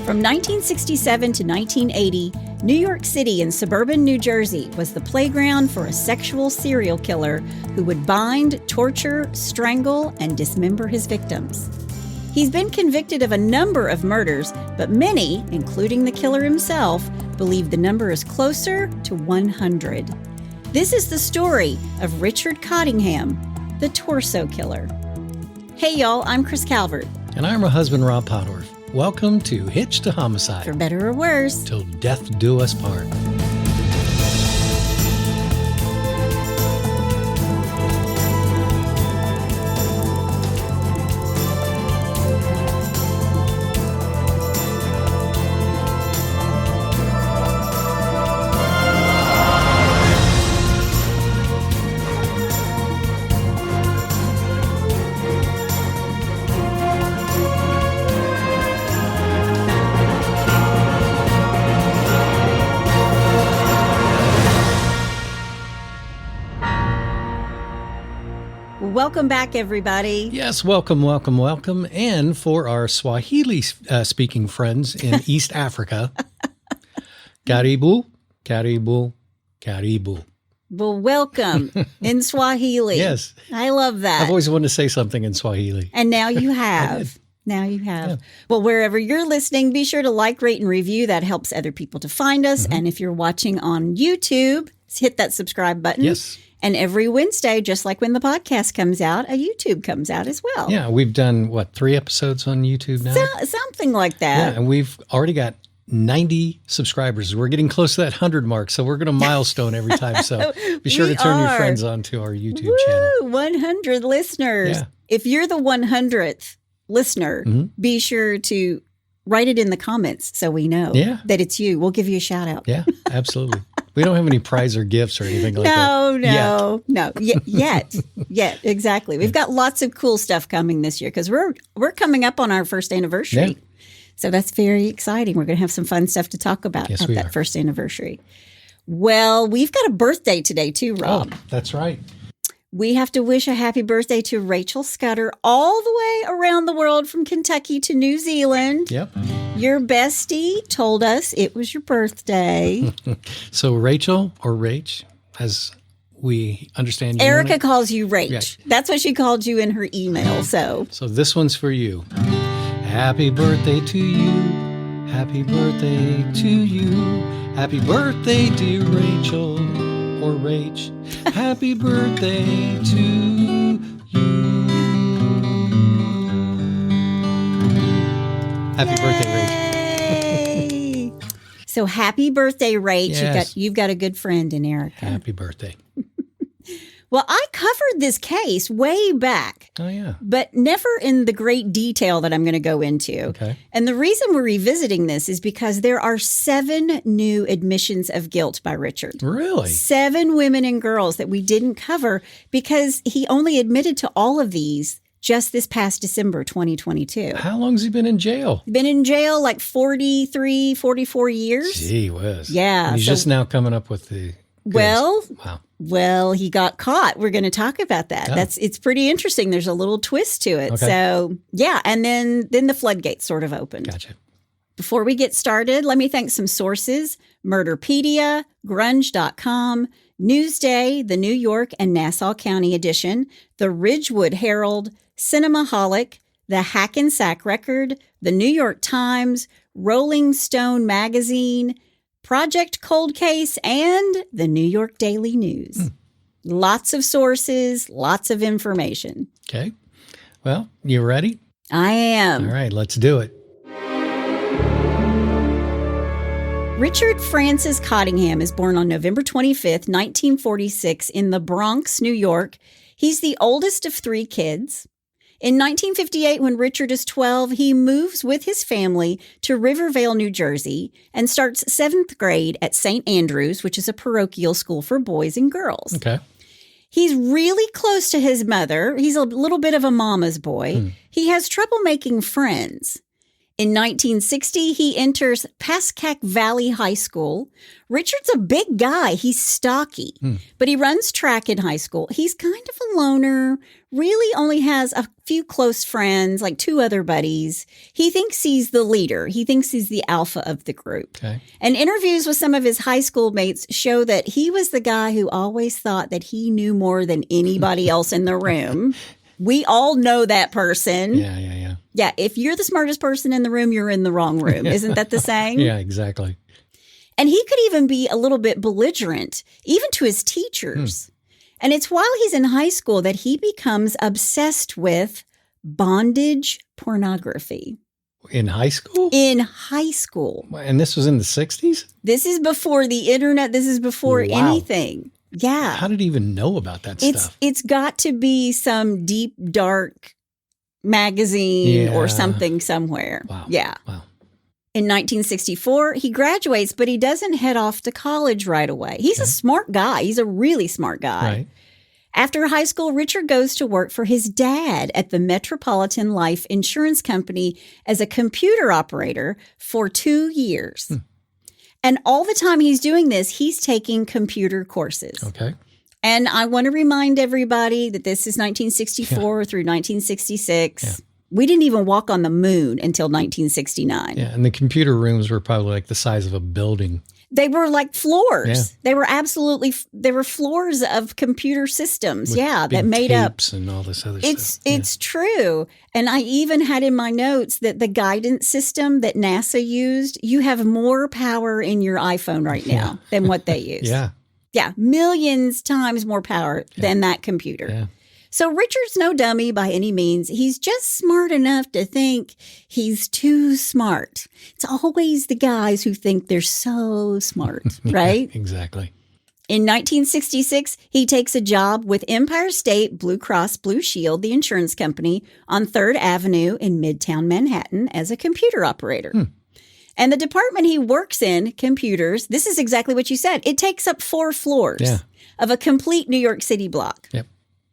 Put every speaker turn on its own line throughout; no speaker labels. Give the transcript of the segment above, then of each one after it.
From 1967 to 1980, New York City and suburban New Jersey was the playground for a sexual serial killer who would bind, torture, strangle, and dismember his victims. He's been convicted of a number of murders, but many, including the killer himself, believe the number is closer to 100. This is the story of Richard Cottingham, the torso killer. Hey y'all, I'm Chris Calvert.
And I'm her husband, Rob Podorf. Welcome to Hitched to Homicide.
For better or worse.
Till death do us part.
Welcome back, everybody.
Yes, welcome. And for our Swahili-speaking friends in East Africa, karibu, karibu, karibu.
Well, welcome in Swahili.
Yes.
I love that.
I've always wanted to say something in Swahili.
And now you have. Yeah. Well, wherever you're listening, be sure to like, rate, and review. That helps other people to find us. Mm-hmm. And if you're watching on YouTube, hit that subscribe button.
Yes.
And every Wednesday, just like when the podcast comes out, a YouTube comes out as well.
Yeah, we've done, 3 episodes on YouTube now?
Something like that.
Yeah, and we've already got 90 subscribers. We're getting close to that 100 mark, so we're going to milestone every time. So be sure to turn your friends on to our YouTube channel.
100 listeners.
Yeah.
If you're the 100th listener, be sure to write it in the comments so we know that it's you. We'll give you a shout out.
Yeah, absolutely. We don't have any prize or gifts or anything like that.
No. Yet, exactly. We've got lots of cool stuff coming this year because we're coming up on our first anniversary.
Yeah.
So that's very exciting. We're going to have some fun stuff to talk about at that first anniversary. Well, we've got a birthday today too, Rob.
Oh, that's right.
We have to wish a happy birthday to Rachel Scudder all the way around the world from Kentucky to New Zealand.
Yep.
Your bestie told us it was your birthday.
So Rachel, or Rach, as we understand you.
Erica calls you Rach.
Yeah.
That's what she called you in her email. So
this one's for you. Happy birthday to you. Happy birthday to you. Happy birthday, dear Rachel, or Rach. Happy birthday to you. Happy birthday, Rach.
So happy birthday, Rach.
Yes.
You've got a good friend in Erica.
Happy birthday.
Well, I covered this case way back.
Oh, yeah.
But never in the great detail that I'm going to go into.
Okay.
And the reason we're revisiting this is because there are 7 new admissions of guilt by Richard.
Really?
7 women and girls that we didn't cover because he only admitted to all of these just this past December 2022.
How long has he been in jail?
Been in jail like 43, 44 years.
Gee whiz.
Yeah.
And he's just now coming up with the
goods.
Wow.
Well, he got caught. We're going to talk about that.
Oh.
It's pretty interesting. There's a little twist to it.
Okay.
So, yeah. And then the floodgates sort of opened.
Gotcha.
Before we get started, let me thank some sources: Murderpedia, Grunge.com, Newsday, the New York and Nassau County edition, the Ridgewood Herald, Cinemaholic, the Hackensack Record, the New York Times, Rolling Stone Magazine, Project Cold Case, and the New York Daily News. Lots of sources, lots of information.
Okay. Well, you ready?
I am.
All right, let's do it.
Richard Francis Cottingham is born on November 25th, 1946 in the Bronx, New York. He's the oldest of 3 kids. In 1958, when Richard is 12, he moves with his family to Rivervale, New Jersey, and starts 7th grade at St. Andrews, which is a parochial school for boys and girls.
Okay.
He's really close to his mother. He's a little bit of a mama's boy. He has trouble making friends. In 1960, he enters Pascack Valley High School. Richard's a big guy. He's stocky, but he runs track in high school. He's kind of a loner, really only has a few close friends, like 2 other buddies. He thinks he's the leader. He thinks he's the alpha of the group.
Okay.
And interviews with some of his high school mates show that he was the guy who always thought that he knew more than anybody else in the room. We all know that person.
Yeah.
Yeah, if you're the smartest person in the room, you're in the wrong room. Isn't that the saying?
Yeah, exactly.
And he could even be a little bit belligerent, even to his teachers. And it's while he's in high school that he becomes obsessed with bondage pornography.
In high school?
In high school.
And this was in the 60s?
This is before the internet. This is before anything. Yeah.
How did he even know about that stuff?
It's got to be some deep, dark magazine or something somewhere.
Wow.
Yeah.
Wow.
In 1964, he graduates, but he doesn't head off to college right away. He's a smart guy. He's a really smart guy.
Right.
After high school, Richard goes to work for his dad at the Metropolitan Life Insurance Company as a computer operator for 2 years. And all the time he's doing this, he's taking computer courses.
Okay.
And I want to remind everybody that this is 1964 through 1966.
Yeah.
We didn't even walk on the moon until 1969.
Yeah, and the computer rooms were probably like the size of a building.
They were like floors.
Yeah.
They were they were floors of computer systems.
With
that
big
made up.
tapes and all this other stuff.
It's true. And I even had in my notes that the guidance system that NASA used, you have more power in your iPhone right now than what they use. Yeah, millions times more power than that computer.
Yeah.
So Richard's no dummy by any means. He's just smart enough to think he's too smart. It's always the guys who think they're so smart, right?
Exactly.
In 1966, he takes a job with Empire State Blue Cross Blue Shield, the insurance company, on 3rd Avenue in Midtown Manhattan as a computer operator. And the department he works in, computers, this is exactly what you said. It takes up 4 floors of a complete New York City block.
Yep.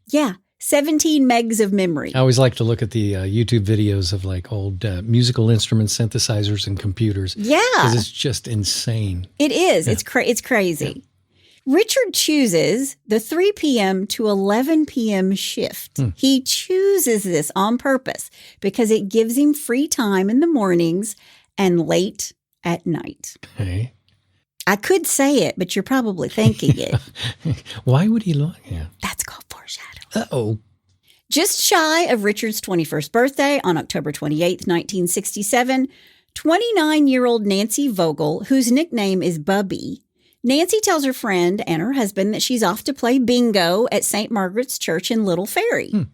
Yeah. 17 megs of memory.
I always like to look at the YouTube videos of like old musical instruments, synthesizers, and computers.
Yeah.
Because it's just insane.
It is. Yeah. It's crazy. Yeah. Richard chooses the 3 p.m. to 11 p.m. shift. He chooses this on purpose because it gives him free time in the mornings and late at night.
Okay.
I could say it, but you're probably thinking it.
Why would he like it?
That's called foreshadowing.
Uh-oh.
Just shy of Richard's 21st birthday on October 28th, 1967, 29-year-old Nancy Vogel, whose nickname is Bubby, Nancy tells her friend and her husband that she's off to play bingo at St. Margaret's Church in Little Ferry.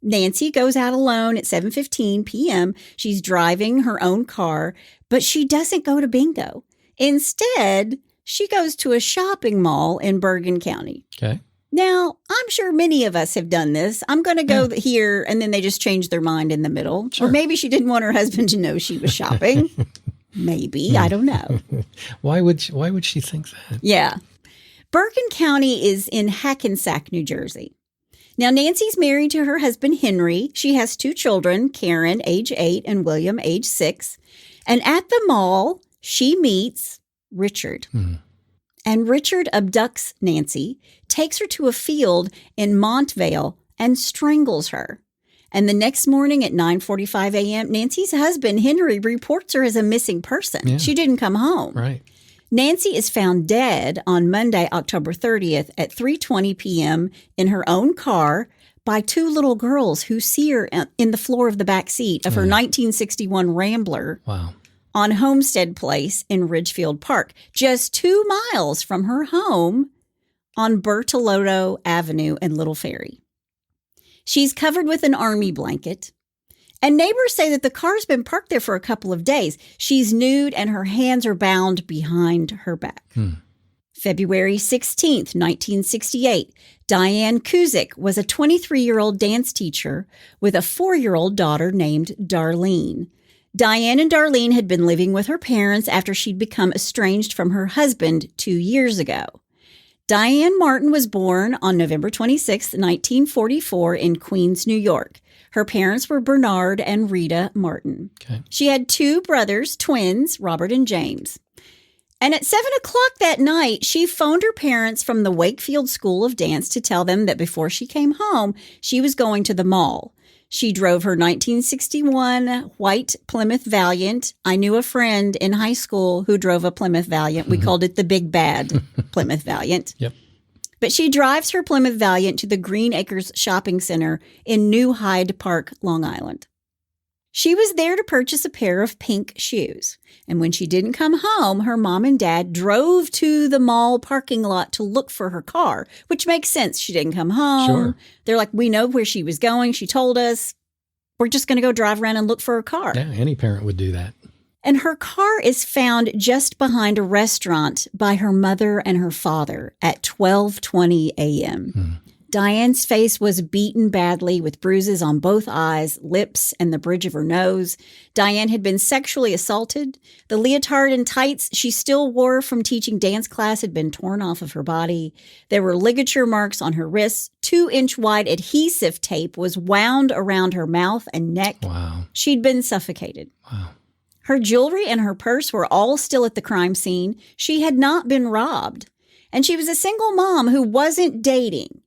Nancy goes out alone at 7:15 p.m. She's driving her own car, but she doesn't go to bingo. Instead, she goes to a shopping mall in Bergen County.
Okay.
Now, I'm sure many of us have done this. I'm going to go here, and then they just change their mind in the middle.
Sure.
Or maybe she didn't want her husband to know she was shopping. Maybe. I don't know.
Why would she think that?
Yeah. Bergen County is in Hackensack, New Jersey. Now, Nancy's married to her husband, Henry. She has 2 children, Karen, age 8, and William, age 6. And at the mall, she meets Richard. And Richard abducts Nancy, takes her to a field in Montvale, and strangles her. And the next morning at 9:45 a.m., Nancy's husband, Henry, reports her as a missing person. Yeah. She didn't come home.
Right.
Nancy is found dead on Monday, October 30th at 3:20 p.m. in her own car by 2 little girls who see her in the floor of the back seat of her 1961 Rambler.
Wow.
On Homestead Place in Ridgefield Park, just 2 miles from her home on Bertolotto Avenue in Little Ferry. She's covered with an army blanket. And neighbors say that the car's been parked there for a couple of days. She's nude and her hands are bound behind her back. February 16th, 1968, Diane Kuzik was a 23-year-old dance teacher with a 4-year-old daughter named Darlene. Diane and Darlene had been living with her parents after she'd become estranged from her husband 2 years ago. Diane Martin was born on November 26, 1944 in Queens, New York. Her parents were Bernard and Rita Martin.
Okay.
She had 2 brothers, twins, Robert and James. And at 7 o'clock that night, she phoned her parents from the Wakefield School of Dance to tell them that before she came home, she was going to the mall. She drove her 1961 white Plymouth Valiant. I knew a friend in high school who drove a Plymouth Valiant. We called it the Big Bad Plymouth Valiant.
Yep.
But she drives her Plymouth Valiant to the Green Acres Shopping Center in New Hyde Park, Long Island. She was there to purchase a pair of pink shoes. And when she didn't come home, her mom and dad drove to the mall parking lot to look for her car, which makes sense. She didn't come home.
Sure.
They're like, we know where she was going. She told us. We're just going to go drive around and look for her car.
Yeah, any parent would do that.
And her car is found just behind a restaurant by her mother and her father at 12:20 a.m. Diane's face was beaten badly with bruises on both eyes, lips, and the bridge of her nose. Diane had been sexually assaulted. The leotard and tights she still wore from teaching dance class had been torn off of her body. There were ligature marks on her wrists. 2-inch wide adhesive tape was wound around her mouth and neck.
Wow.
She'd been suffocated.
Wow.
Her jewelry and her purse were all still at the crime scene. She had not been robbed. And she was a single mom who wasn't dating.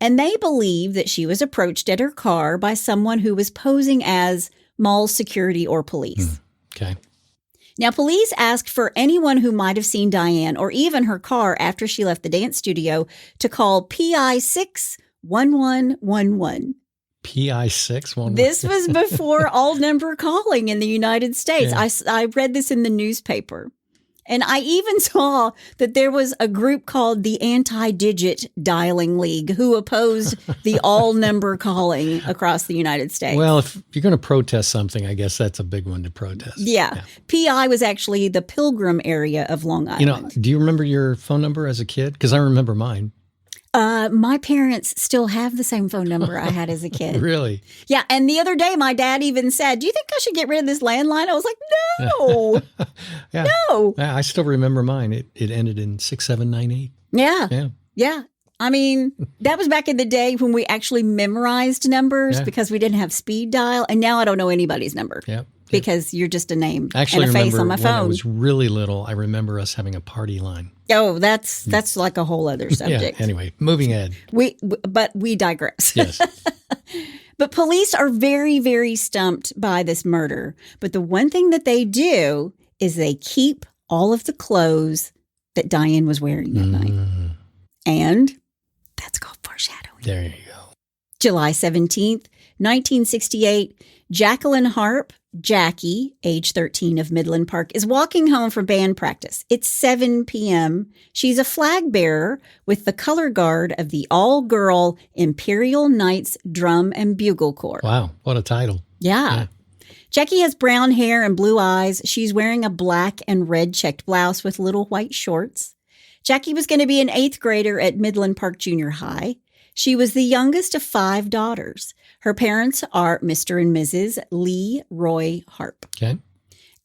And they believed that she was approached at her car by someone who was posing as mall security or police.
Okay.
Now, police asked for anyone who might have seen Diane or even her car after she left the dance studio to call PI 61111.
PI 611.
This was before all number calling in the United States.
Yeah.
I read this in the newspaper. And I even saw that there was a group called the Anti-Digit Dialing League who opposed the all-number calling across the United States.
Well, if you're going to protest something, I guess that's a big one to protest.
Yeah. PI was actually the Pilgrim area of Long Island.
You know, do you remember your phone number as a kid? Because I remember mine.
My parents still have the same phone number I had as a kid.
Really?
Yeah. And the other day, my dad even said, do you think I should get rid of this landline? I was like, no,
Yeah.
no.
I still remember mine. It ended in 6798.
Yeah.
Yeah.
Yeah. I mean, that was back in the day when we actually memorized numbers
Yeah.
because we didn't have speed dial. And now I don't know anybody's number
Yep.
because you're just a name
Actually,
and a face on my
when I
phone.
was really little, I remember us having a party line.
Oh, that's like a whole other subject.
Yeah. Anyway, moving ahead.
But we digress.
Yes.
But police are very, very stumped by this murder. But the one thing that they do is they keep all of the clothes that Diane was wearing that night. And that's called foreshadowing.
There you go.
July 17th, 1968, Jacqueline Harp, Jackie, age 13 of Midland Park, is walking home from band practice. It's 7 p.m. She's a flag bearer with the color guard of the all-girl Imperial Knights Drum and Bugle Corps.
Wow. What a title.
Yeah. Jackie has brown hair and blue eyes. She's wearing a black and red checked blouse with little white shorts. Jackie was going to be an 8th grader at Midland Park Junior High. She was the youngest of 5 daughters. Her parents are Mr. and Mrs. Lee Roy Harp.
Okay.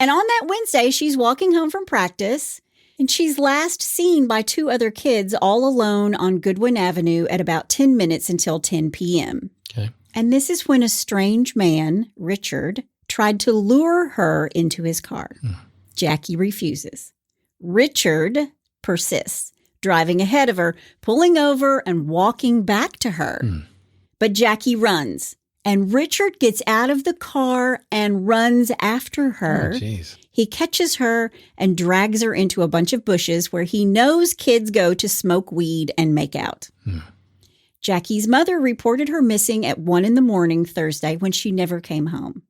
And on that Wednesday, she's walking home from practice, and she's last seen by 2 other kids all alone on Goodwin Avenue at about 10 minutes until 10 p.m.
Okay.
And this is when a strange man, Richard, tried to lure her into his car. Jackie refuses. Richard persists, driving ahead of her, pulling over and walking back to her. But Jackie runs, and Richard gets out of the car and runs after her.
Oh, jeez.
He catches her and drags her into a bunch of bushes where he knows kids go to smoke weed and make out. Jackie's mother reported her missing at 1 a.m. Thursday when she never came home.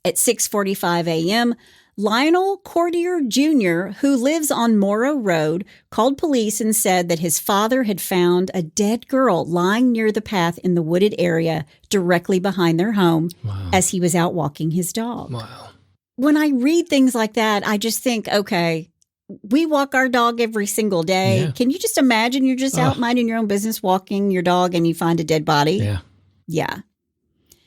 At 6:45 a.m., Lionel Cordier Jr., who lives on Morrow Road, called police and said that his father had found a dead girl lying near the path in the wooded area directly behind their home as he was out walking his dog.
Wow.
When I read things like that, I just think, okay, we walk our dog every single day.
Yeah.
Can you just imagine you're just out minding your own business, walking your dog, and you find a dead body?
Yeah.
Yeah.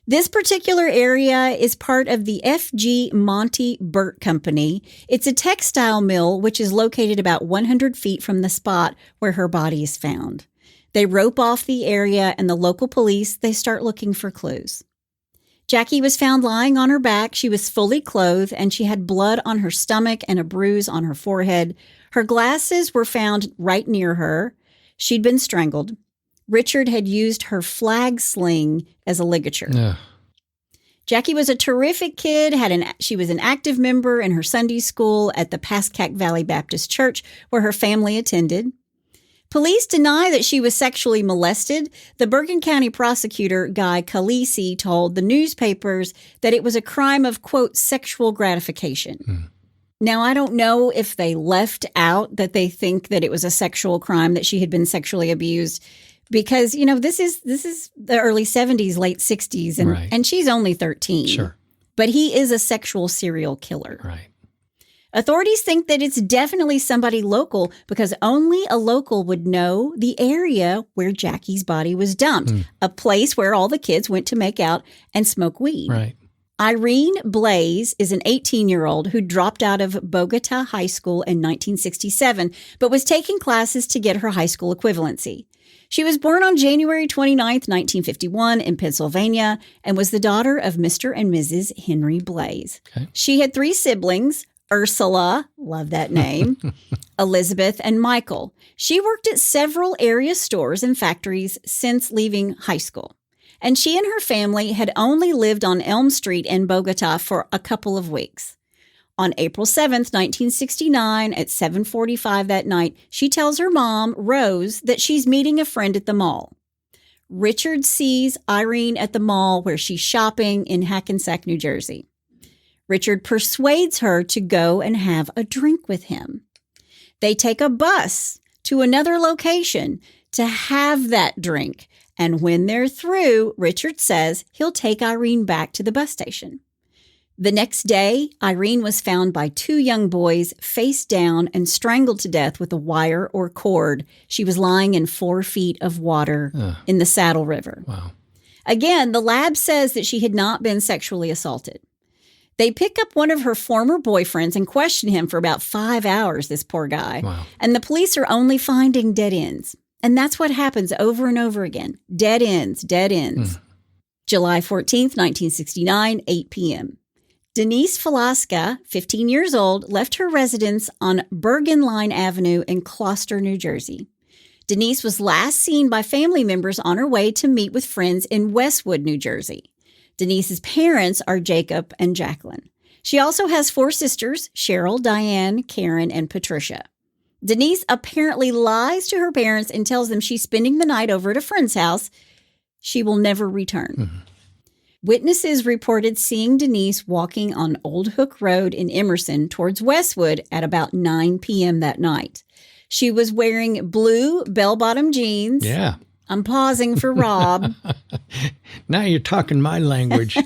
This particular area is part of the F.G. Monty Burt Company. It's a textile mill which is located about 100 feet from the spot where her body is found. They rope off the area, and the local police, they start looking for clues. Jackie was found lying on her back. She was fully clothed, and she had blood on her stomach and a bruise on her forehead. Her glasses were found right near her. She'd been strangled. Richard had used her flag sling as a ligature.
Ugh.
Jackie was a terrific kid. She was an active member in her Sunday school at the Pascack Valley Baptist Church, where her family attended. Police deny that she was sexually molested. The Bergen County prosecutor, Guy Calisi, told the newspapers that it was a crime of, quote, sexual gratification. Now, I don't know if they left out that they think that it was a sexual crime, that she had been sexually abused, because, this is the early 70s, late 60s, and she's only 13.
Sure.
But he is a sexual serial killer.
Right.
Authorities think that it's definitely somebody local because only a local would know the area where Jackie's body was dumped, a place where all the kids went to make out and smoke weed.
Right.
Irene Blaze is an 18-year-old who dropped out of Bogota High School in 1967, but was taking classes to get her high school equivalency. She was born on January 29th, 1951 in Pennsylvania, and was the daughter of Mr. and Mrs. Henry Blaze.
Okay.
She had 3 siblings, Ursula, love that name, Elizabeth, and Michael. She worked at several area stores and factories since leaving high school. And she and her family had only lived on Elm Street in Bogota for a couple of weeks. On April 7th, 1969, at 7:45 that night, she tells her mom, Rose, that she's meeting a friend at the mall. Richard sees Irene at the mall where she's shopping in Hackensack, New Jersey. Richard persuades her to go and have a drink with him. They take a bus to another location to have that drink. And when they're through, Richard says he'll take Irene back to the bus station. The next day, Irene was found by 2 young boys face down and strangled to death with a wire or cord. She was lying in 4 feet of water in the Saddle River.
Wow.
Again, the lab says that she had not been sexually assaulted. They pick up one of her former boyfriends and question him for about 5 hours, this poor guy.
Wow.
And the police are only finding dead ends. And that's what happens over and over again. Dead ends, dead ends. July 14th, 1969, 8 p.m. Denise Falaska, 15 years old, left her residence on Bergen Line Avenue in Gloucester, New Jersey. Denise was last seen by family members on her way to meet with friends in Westwood, New Jersey. Denise's parents are Jacob and Jacqueline. She also has 4 sisters, Cheryl, Diane, Karen, and Patricia. Denise apparently lies to her parents and tells them she's spending the night over at a friend's house. She will never return. Witnesses reported seeing Denise walking on Old Hook Road in Emerson towards Westwood at about 9 p.m. that night. She was wearing blue bell-bottom jeans.
Yeah.
I'm pausing for Rob.
Now you're talking my language.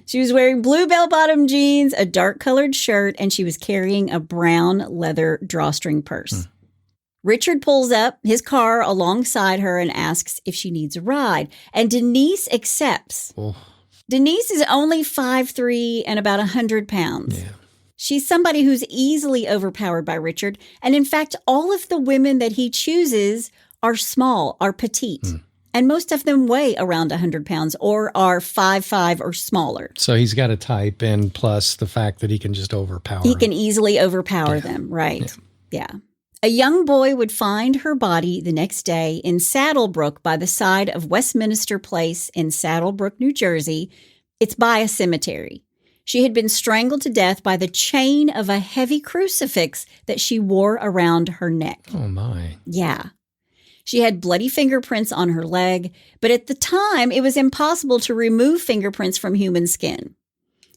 She was wearing blue bell-bottom jeans, a dark-colored shirt, and she was carrying a brown leather drawstring purse. Richard pulls up his car alongside her and asks if she needs a ride, and Denise accepts.
Oh.
Denise is only 5'3" and about 100 pounds.
Yeah.
She's somebody who's easily overpowered by Richard, and in fact, all of the women that he chooses are small, are petite. And most of them weigh around 100 pounds or are 5'5" or smaller.
So he's got a type, and plus the fact that he can just overpower
He
them.
can easily overpower them, right? Yeah. A young boy would find her body the next day in Saddlebrook by the side of Westminster Place in Saddlebrook, New Jersey. It's by a cemetery. She had been strangled to death by the chain of a heavy crucifix that she wore around her neck.
Oh, my.
Yeah. She had bloody fingerprints on her leg, but at the time, it was impossible to remove fingerprints from human skin.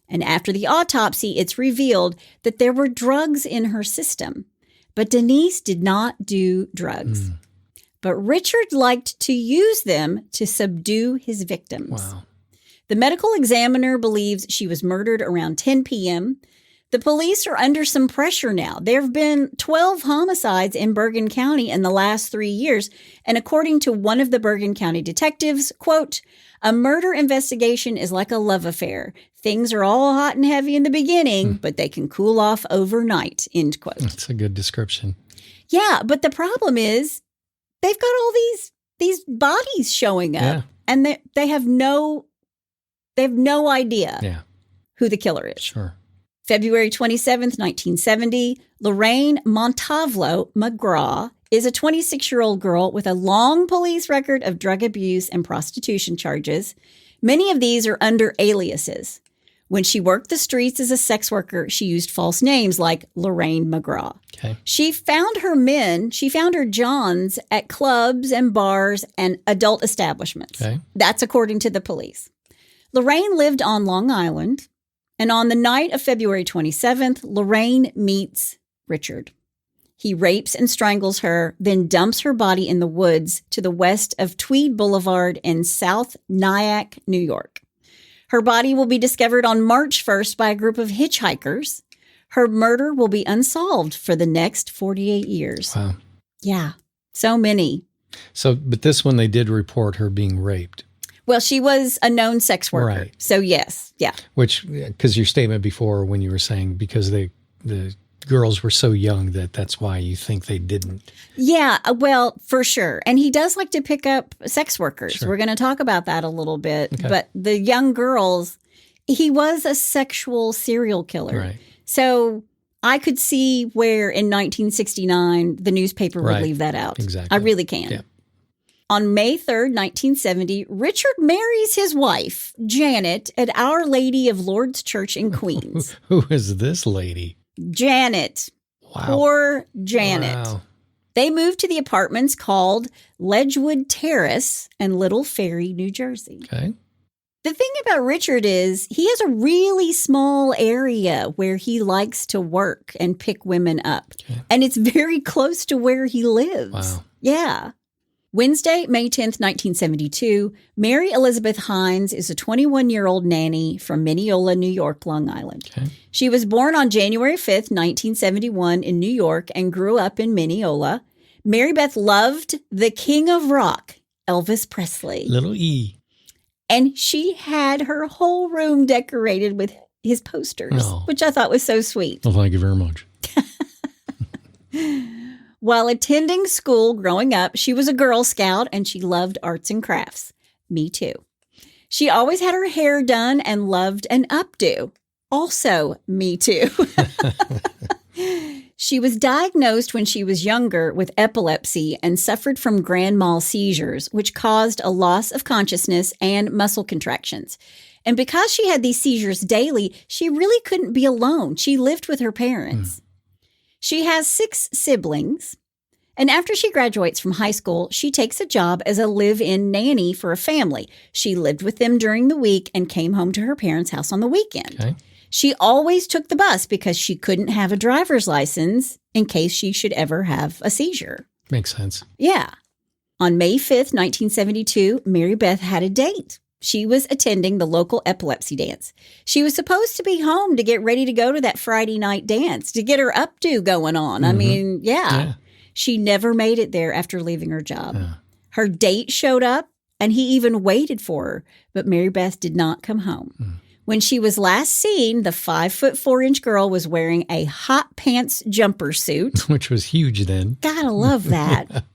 And after the autopsy, it's revealed that there were drugs in her system. But Denise did not do drugs. But Richard liked to use them to subdue his victims.
Wow.
The medical examiner believes she was murdered around 10 p.m. The police are under some pressure now. There have been 12 homicides in Bergen County in the last 3 years. And according to one of the Bergen County detectives, quote, a murder investigation is like a love affair. Things are all hot and heavy in the beginning, but they can cool off overnight, end quote.
That's a good description.
Yeah, but the problem is they've got all these bodies showing up,
Yeah.
and they have no idea who the killer is.
Sure.
February 27th, 1970, Lorraine Montavlo McGraw is a 26-year-old girl with a long police record of drug abuse and prostitution charges. Many of these are under aliases. When she worked the streets as a sex worker, she used false names like Lorraine McGraw.
Okay.
She found her Johns at clubs and bars and adult establishments.
Okay.
That's according to the police. Lorraine lived on Long Island, and on the night of February 27th, Lorraine meets Richard. He rapes and strangles her, then dumps her body in the woods to the west of Tweed Boulevard in South Nyack, New York. Her body will be discovered on March 1st by a group of hitchhikers. Her murder will be unsolved for the next 48 years.
Wow.
Yeah, so many.
So, but this one, they did report her being raped.
Well, she was a known sex worker.
Right.
So, yes. Yeah.
Which, because your statement before when you were saying because the girls were so young that's why you think they didn't.
Yeah, well, for sure. And he does like to pick up sex workers.
Sure.
We're going to talk about that a little bit.
Okay.
But the young girls, he was a sexual serial killer.
Right.
So I could see where in 1969 the newspaper would leave that out.
Exactly.
I really can.
Yeah.
On May 3rd, 1970, Richard marries his wife, Janet, at Our Lady of Lourdes Church in Queens.
Who is this lady?
Janet.
Wow.
Poor Janet.
Wow.
They moved to the apartments called Ledgewood Terrace in Little Ferry, New Jersey.
Okay.
The thing about Richard is he has a really small area where he likes to work and pick women up.
Okay.
And it's very close to where he lives.
Wow.
Yeah. Wednesday, May 10th, 1972, Mary Elizabeth Hines is a 21-year-old nanny from Mineola, New York, Long Island.
Okay.
She was born on January 5th, 1971 in New York and grew up in Mineola. Mary Beth loved the king of rock, Elvis Presley.
Little E.
And she had her whole room decorated with his posters, which I thought was so sweet.
Well, thank you very much.
While attending school growing up, she was a Girl Scout and she loved arts and crafts. Me too. She always had her hair done and loved an updo. Also, me too. She was diagnosed when she was younger with epilepsy and suffered from grand mal seizures, which caused a loss of consciousness and muscle contractions. And because she had these seizures daily, she really couldn't be alone. She lived with her parents. She has 6 siblings, and after she graduates from high school, she takes a job as a live-in nanny for a family. She lived with them during the week and came home to her parents' house on the weekend.
Okay.
She always took the bus because she couldn't have a driver's license in case she should ever have a seizure.
Makes sense.
Yeah. On May 5th, 1972, Mary Beth had a date. She was attending the local epilepsy dance. She was supposed to be home to get ready to go to that Friday night dance, to get her updo going on. I mean, yeah. She never made it there after leaving her job. Her date showed up, and he even waited for her, but Mary Beth did not come home. When she was last seen, the 5'4" girl was wearing a hot pants jumper suit.
Which was huge then.
Gotta love that.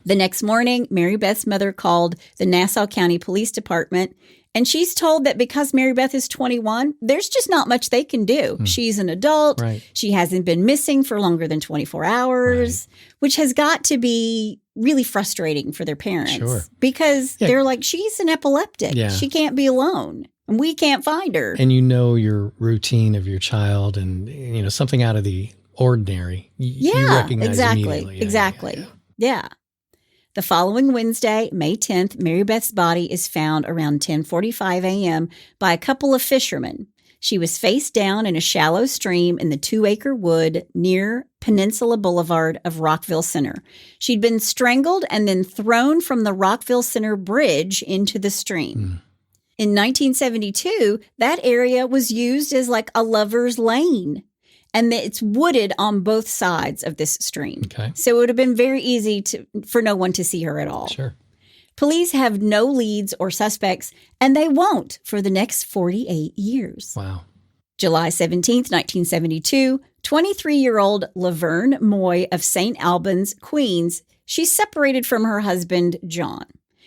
The next morning, Mary Beth's mother called the Nassau County Police Department, and she's told that because Mary Beth is 21, there's just not much they can do. She's an adult.
Right.
She hasn't been missing for longer than 24 hours, which has got to be really frustrating for their parents.
Sure.
Because they're like, she's an epileptic.
Yeah.
She can't be alone, and we can't find her.
And you know your routine of your child and, you know, something out of the ordinary. You recognize
exactly.
immediately.
Exactly. Yeah. The following Wednesday, May 10th, Mary Beth's body is found around 10:45 a.m. by a couple of fishermen. She was face down in a shallow stream in the 2-acre wood near Peninsula Boulevard of Rockville Center. She'd been strangled and then thrown from the Rockville Center bridge into the stream. In 1972, that area was used as like a lover's lane. And it's wooded on both sides of this stream.
Okay.
So it would have been very easy for no one to see her at all.
Sure.
Police have no leads or suspects, and they won't for the next 48 years.
Wow.
July 17th, 1972, 23-year-old Laverne Moy of St. Albans, Queens, she's separated from her husband, John.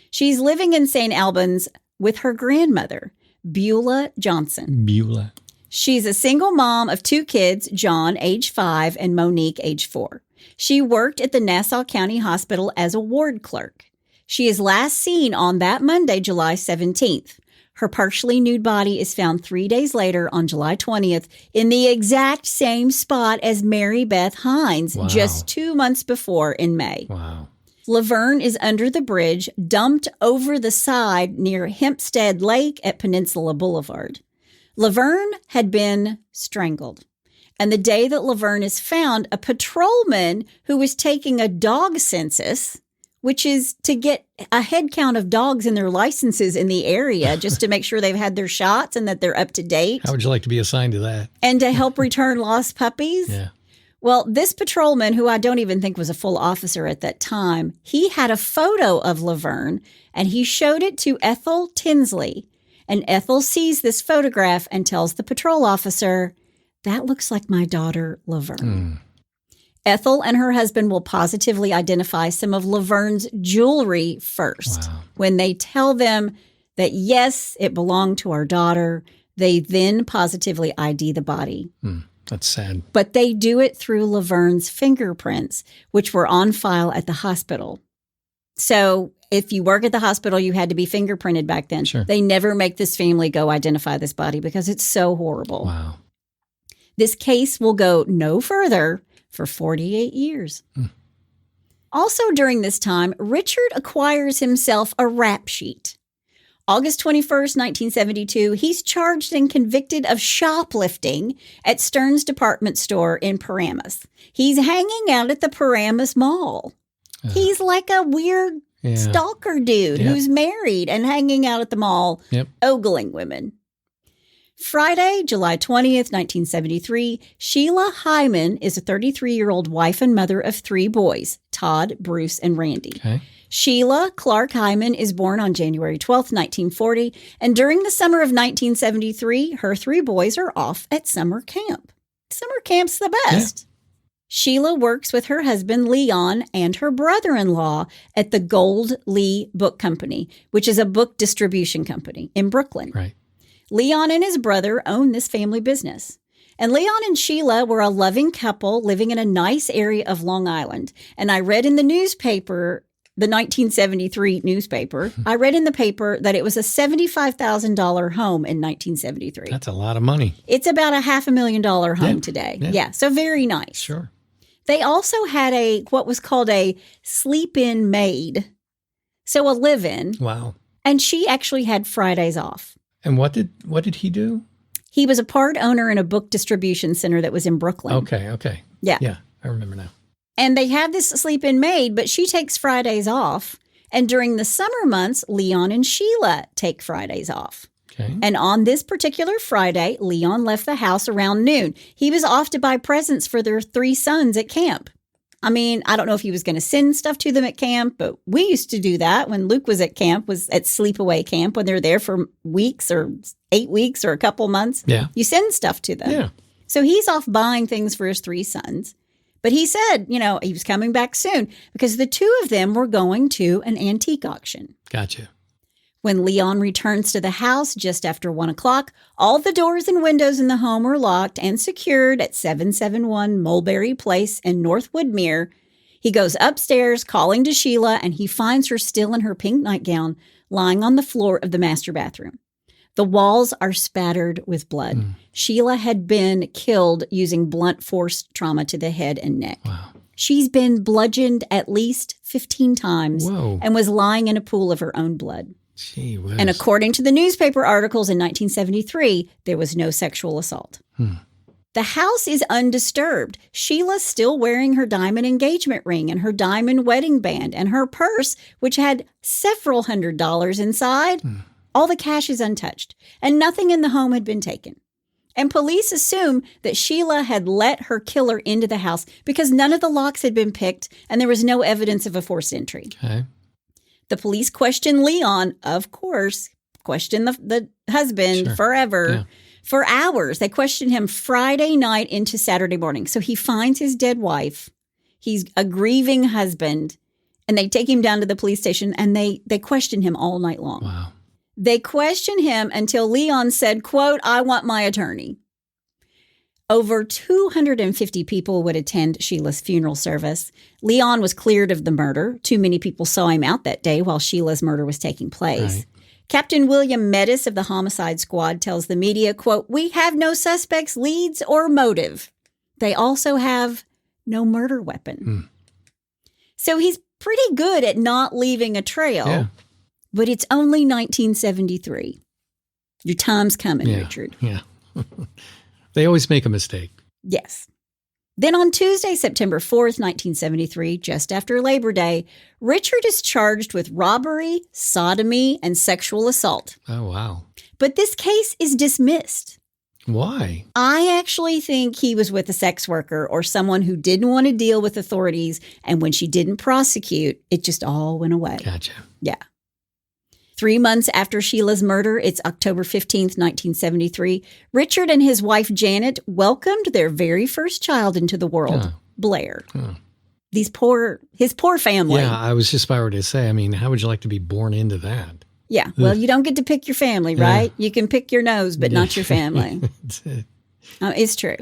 She's living in St. Albans with her grandmother, Beulah Johnson.
Beulah.
She's a single mom of 2 kids, John, age 5, and Monique, age 4. She worked at the Nassau County Hospital as a ward clerk. She is last seen on that Monday, July 17th. Her partially nude body is found 3 days later on July 20th in the exact same spot as Mary Beth Hines just 2 months before in May.
Wow.
Laverne is under the bridge, dumped over the side near Hempstead Lake at Peninsula Boulevard. Laverne had been strangled. And the day that Laverne is found, a patrolman who was taking a dog census, which is to get a head count of dogs and their licenses in the area just to make sure they've had their shots and that they're up to date.
How would you like to be assigned to that?
And to help return lost puppies.
Yeah.
Well, this patrolman, who I don't even think was a full officer at that time, he had a photo of Laverne and he showed it to Ethel Tinsley. And Ethel sees this photograph and tells the patrol officer, "That looks like my daughter, Laverne." Ethel and her husband will positively identify some of Laverne's jewelry first.
Wow.
When they tell them that, yes, it belonged to our daughter, they then positively ID the body.
That's sad.
But they do it through Laverne's fingerprints, which were on file at the hospital. So if you work at the hospital, you had to be fingerprinted back then.
Sure.
They never make this family go identify this body because it's so horrible.
Wow.
This case will go no further for 48 years. Also during this time, Richard acquires himself a rap sheet. August 21st, 1972, he's charged and convicted of shoplifting at Stern's department store in Paramus. He's hanging out at the Paramus Mall. He's like a weird stalker dude who's married and hanging out at the mall, ogling women. Friday, July 20th, 1973, Sheila Hyman is a 33-year-old wife and mother of 3 boys, Todd, Bruce, and Randy.
Okay.
Sheila Clark Hyman is born on January 12th, 1940, and during the summer of 1973, her 3 boys are off at summer camp. Summer camp's the best. Yeah. Sheila works with her husband, Leon, and her brother-in-law at the Gold Lee Book Company, which is a book distribution company in Brooklyn.
Right.
Leon and his brother own this family business. And Leon and Sheila were a loving couple living in a nice area of Long Island. And I read in the newspaper, the 1973 newspaper, I read in the paper that it was a $75,000 home in 1973.
That's a lot of money.
It's about a $500,000 home today. Yeah, so very nice.
Sure.
They also had what was called a sleep-in maid, so a live-in.
Wow. And
she actually had Fridays off.
And what did he do?
He was a part owner in a book distribution center that was in Brooklyn.
Okay. Yeah, I remember now.
And they have this sleep-in maid, but she takes Fridays off. And during the summer months, Leon and Sheila take Fridays off. Okay. And on this particular Friday, Leon left the house around noon. He was off to buy presents for their 3 sons at camp. I mean, I don't know if he was going to send stuff to them at camp, but we used to do that when Luke was at camp, was at sleepaway camp, when they're there for weeks or 8 weeks or a couple months. Yeah. You send stuff to them. Yeah. So he's off buying things for his 3 sons. But he said, he was coming back soon because the 2 of them were going to an antique auction.
Gotcha.
When Leon returns to the house just after 1 o'clock, all the doors and windows in the home are locked and secured at 771 Mulberry Place in North Woodmere. He goes upstairs calling to Sheila, and he finds her still in her pink nightgown lying on the floor of the master bathroom. The walls are spattered with blood. Sheila had been killed using blunt force trauma to the head and neck. Wow. She's been bludgeoned at least 15 times and was lying in a pool of her own blood.
Gee whiz.
And according to the newspaper articles in 1973, there was no sexual assault. The house is undisturbed. Sheila's still wearing her diamond engagement ring and her diamond wedding band and her purse, which had several $100s inside. All the cash is untouched, and nothing in the home had been taken. And police assume that Sheila had let her killer into the house because none of the locks had been picked and there was no evidence of a forced entry.
Okay.
The police question Leon, of course, question the husband forever. Yeah. For hours. They questioned him Friday night into Saturday morning. So he finds his dead wife. He's a grieving husband. And they take him down to the police station and they question him all night long.
Wow.
They questioned him until Leon said, quote, "I want my attorney." Over 250 people would attend Sheila's funeral service. Leon was cleared of the murder. Too many people saw him out that day while Sheila's murder was taking place.
Right.
Captain William Metis of the Homicide Squad tells the media, quote, "We have no suspects, leads, or motive." They also have no murder weapon. So he's pretty good at not leaving a trail.
Yeah.
But it's only 1973. Your time's coming, Richard.
Yeah. They always make a mistake.
Yes. Then on Tuesday, September 4th, 1973, just after Labor Day, Richard is charged with robbery, sodomy, and sexual assault.
Oh, wow.
But this case is dismissed.
Why?
I actually think he was with a sex worker or someone who didn't want to deal with authorities, and when she didn't prosecute, it just all went away.
Gotcha.
Yeah. 3 months after Sheila's murder, it's October 15th, 1973, Richard and his wife Janet welcomed their very first child into the world, Blair. His poor family.
Yeah, I was just about to say, I mean, how would you like to be born into that?
Yeah, well, you don't get to pick your family, right? You can pick your nose, but not your family. It's true.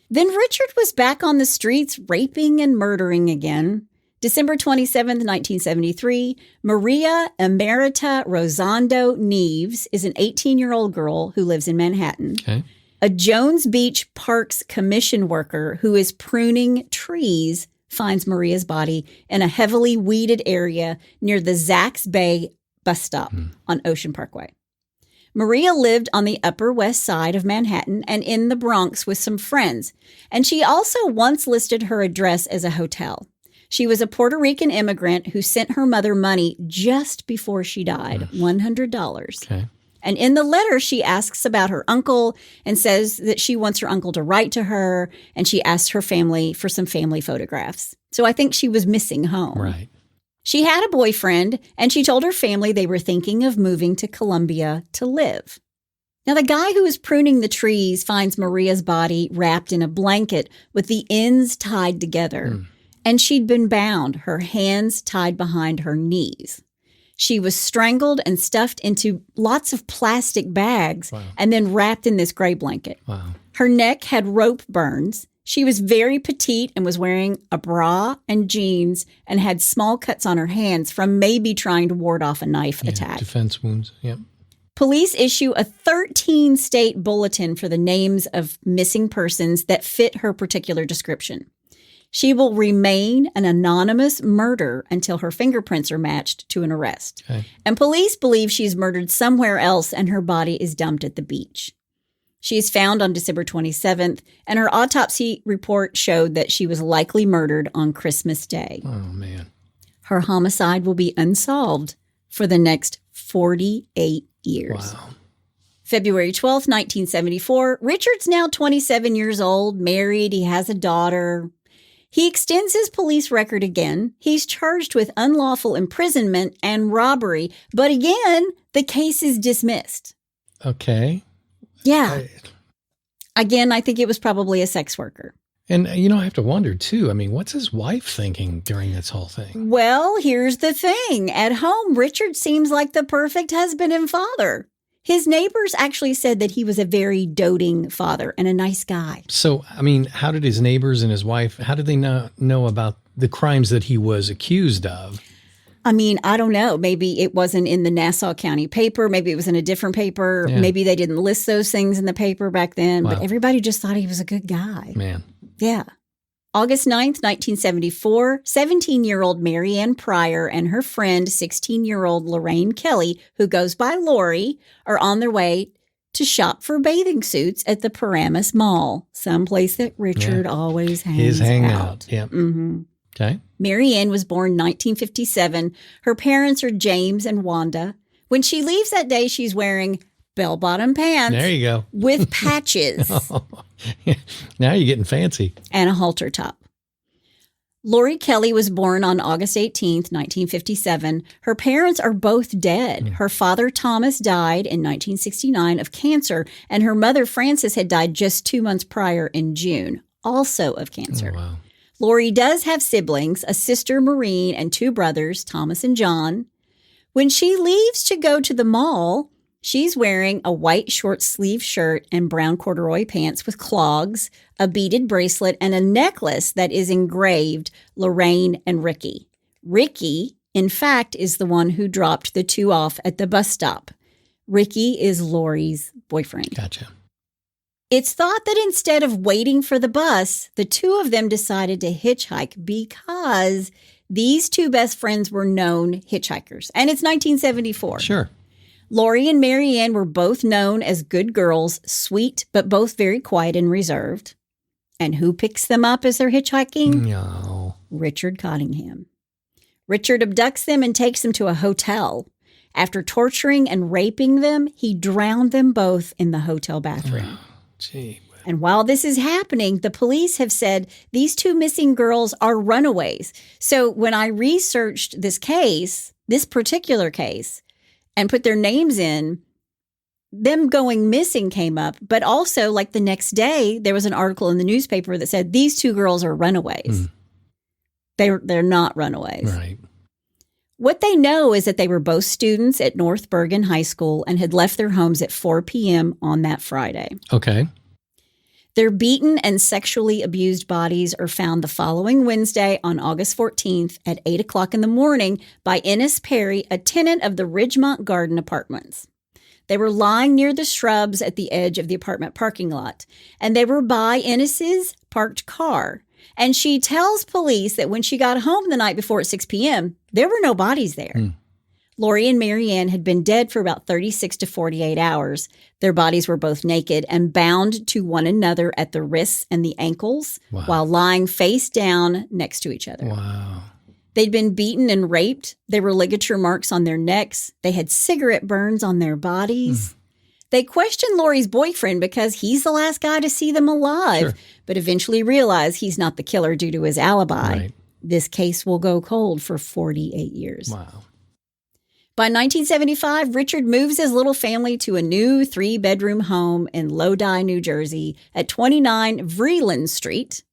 Then Richard was back on the streets raping and murdering again. December 27th, 1973, Maria Emerita Rosando Neves is an 18-year-old girl who lives in Manhattan.
Okay.
A Jones Beach Parks commission worker who is pruning trees finds Maria's body in a heavily weeded area near the Zacks Bay bus stop on Ocean Parkway. Maria lived on the Upper West Side of Manhattan and in the Bronx with some friends, and she also once listed her address as a hotel. She was a Puerto Rican immigrant who sent her mother money just before she died, $100.
Okay.
And in the letter, she asks about her uncle and says that she wants her uncle to write to her, and she asks her family for some family photographs. So I think she was missing home.
Right.
She had a boyfriend, and she told her family they were thinking of moving to Colombia to live. Now, the guy who was pruning the trees finds Maria's body wrapped in a blanket with the ends tied together. And she'd been bound, her hands tied behind her knees. She was strangled and stuffed into lots of plastic bags and then wrapped in this gray blanket.
Wow.
Her neck had rope burns. She was very petite and was wearing a bra and jeans and had small cuts on her hands from maybe trying to ward off a knife attack.
Defense wounds. Yep.
Police issue a 13-state bulletin for the names of missing persons that fit her particular description. She will remain an anonymous murder until her fingerprints are matched to an arrest. Okay. And police believe she's murdered somewhere else and her body is dumped at the beach. She is found on December 27th, and her autopsy report showed that she was likely murdered on Christmas Day.
Oh, man.
Her homicide will be unsolved for the next 48 years.
Wow.
February 12th, 1974, Richard's now 27 years old, married, he has a daughter. He extends his police record again. He's charged with unlawful imprisonment and robbery. But again, the case is dismissed.
Okay.
Yeah. Again, I think it was probably a sex worker.
And, I have to wonder, too. I mean, what's his wife thinking during this whole thing?
Well, here's the thing. At home, Richard seems like the perfect husband and father. His neighbors actually said that he was a very doting father and a nice guy.
So, I mean, how did his neighbors and his wife, how did they know about the crimes that he was accused of?
I mean, I don't know. Maybe it wasn't in the Nassau County paper. Maybe it was in a different paper. Yeah. Maybe they didn't list those things in the paper back then. Wow. But everybody just thought he was a good guy.
Man.
Yeah. August 9th, 1974, 17-year-old Mary Ann Pryor and her friend, 16-year-old Lorraine Kelly, who goes by Lori, are on their way to shop for bathing suits at the Paramus Mall, someplace that Richard always hangs out.
Yeah. Mm-hmm. Okay.
Mary Ann was born 1957. Her parents are James and Wanda. When she leaves that day, she's wearing bell-bottom pants.
There you go.
With patches.
Now you're getting fancy.
And a halter top. Lori Kelly was born on August 18th, 1957. Her parents are both dead. Her father, Thomas, died in 1969 of cancer, and her mother, Frances, had died just 2 months prior in June, also of cancer.
Oh, wow.
Lori does have siblings, a sister, Maureen, and 2 brothers, Thomas and John. When she leaves to go to the mall, she's wearing a white short sleeve shirt and brown corduroy pants with clogs, a beaded bracelet, and a necklace that is engraved Lorraine and Ricky. Ricky, in fact, is the one who dropped the 2 off at the bus stop. Ricky is Lori's boyfriend.
Gotcha.
It's thought that instead of waiting for the bus, the 2 of them decided to hitchhike because these 2 best friends were known hitchhikers. And it's 1974.
Sure.
Lori and Marianne were both known as good girls, sweet, but both very quiet and reserved. And who picks them up as they're hitchhiking?
No.
Richard Cottingham. Richard abducts them and takes them to a hotel. After torturing and raping them, he drowned them both in the hotel bathroom.
Oh, gee.
And while this is happening, the police have said these 2 missing girls are runaways. So when I researched this case, this particular case, and put their names in, them going missing came up. But also, like the next day, there was an article in the newspaper that said these 2 girls are runaways. They're not runaways.
Right.
What they know is that they were both students at North Bergen High School and had left their homes at 4 p.m. on that Friday.
Okay.
Their beaten and sexually abused bodies are found the following Wednesday on August 14th at 8 o'clock in the morning by Ennis Perry, a tenant of the Ridgemont Garden Apartments. They were lying near the shrubs at the edge of the apartment parking lot, and they were by Ennis's parked car. And she tells police that when she got home the night before at 6 p.m., there were no bodies there. Lori and Marianne had been dead for about 36 to 48 hours. Their bodies were both naked and bound to one another at the wrists and the ankles while lying face down next to each other.
Wow.
They'd been beaten and raped. There were ligature marks on their necks. They had cigarette burns on their bodies. They questioned Lori's boyfriend because he's the last guy to see them alive, but eventually realized he's not the killer due to his alibi.
Right.
This case will go cold for 48 years.
Wow.
By 1975, Richard moves his little family to a new 3-bedroom home in Lodi, New Jersey at 29 Vreeland Street.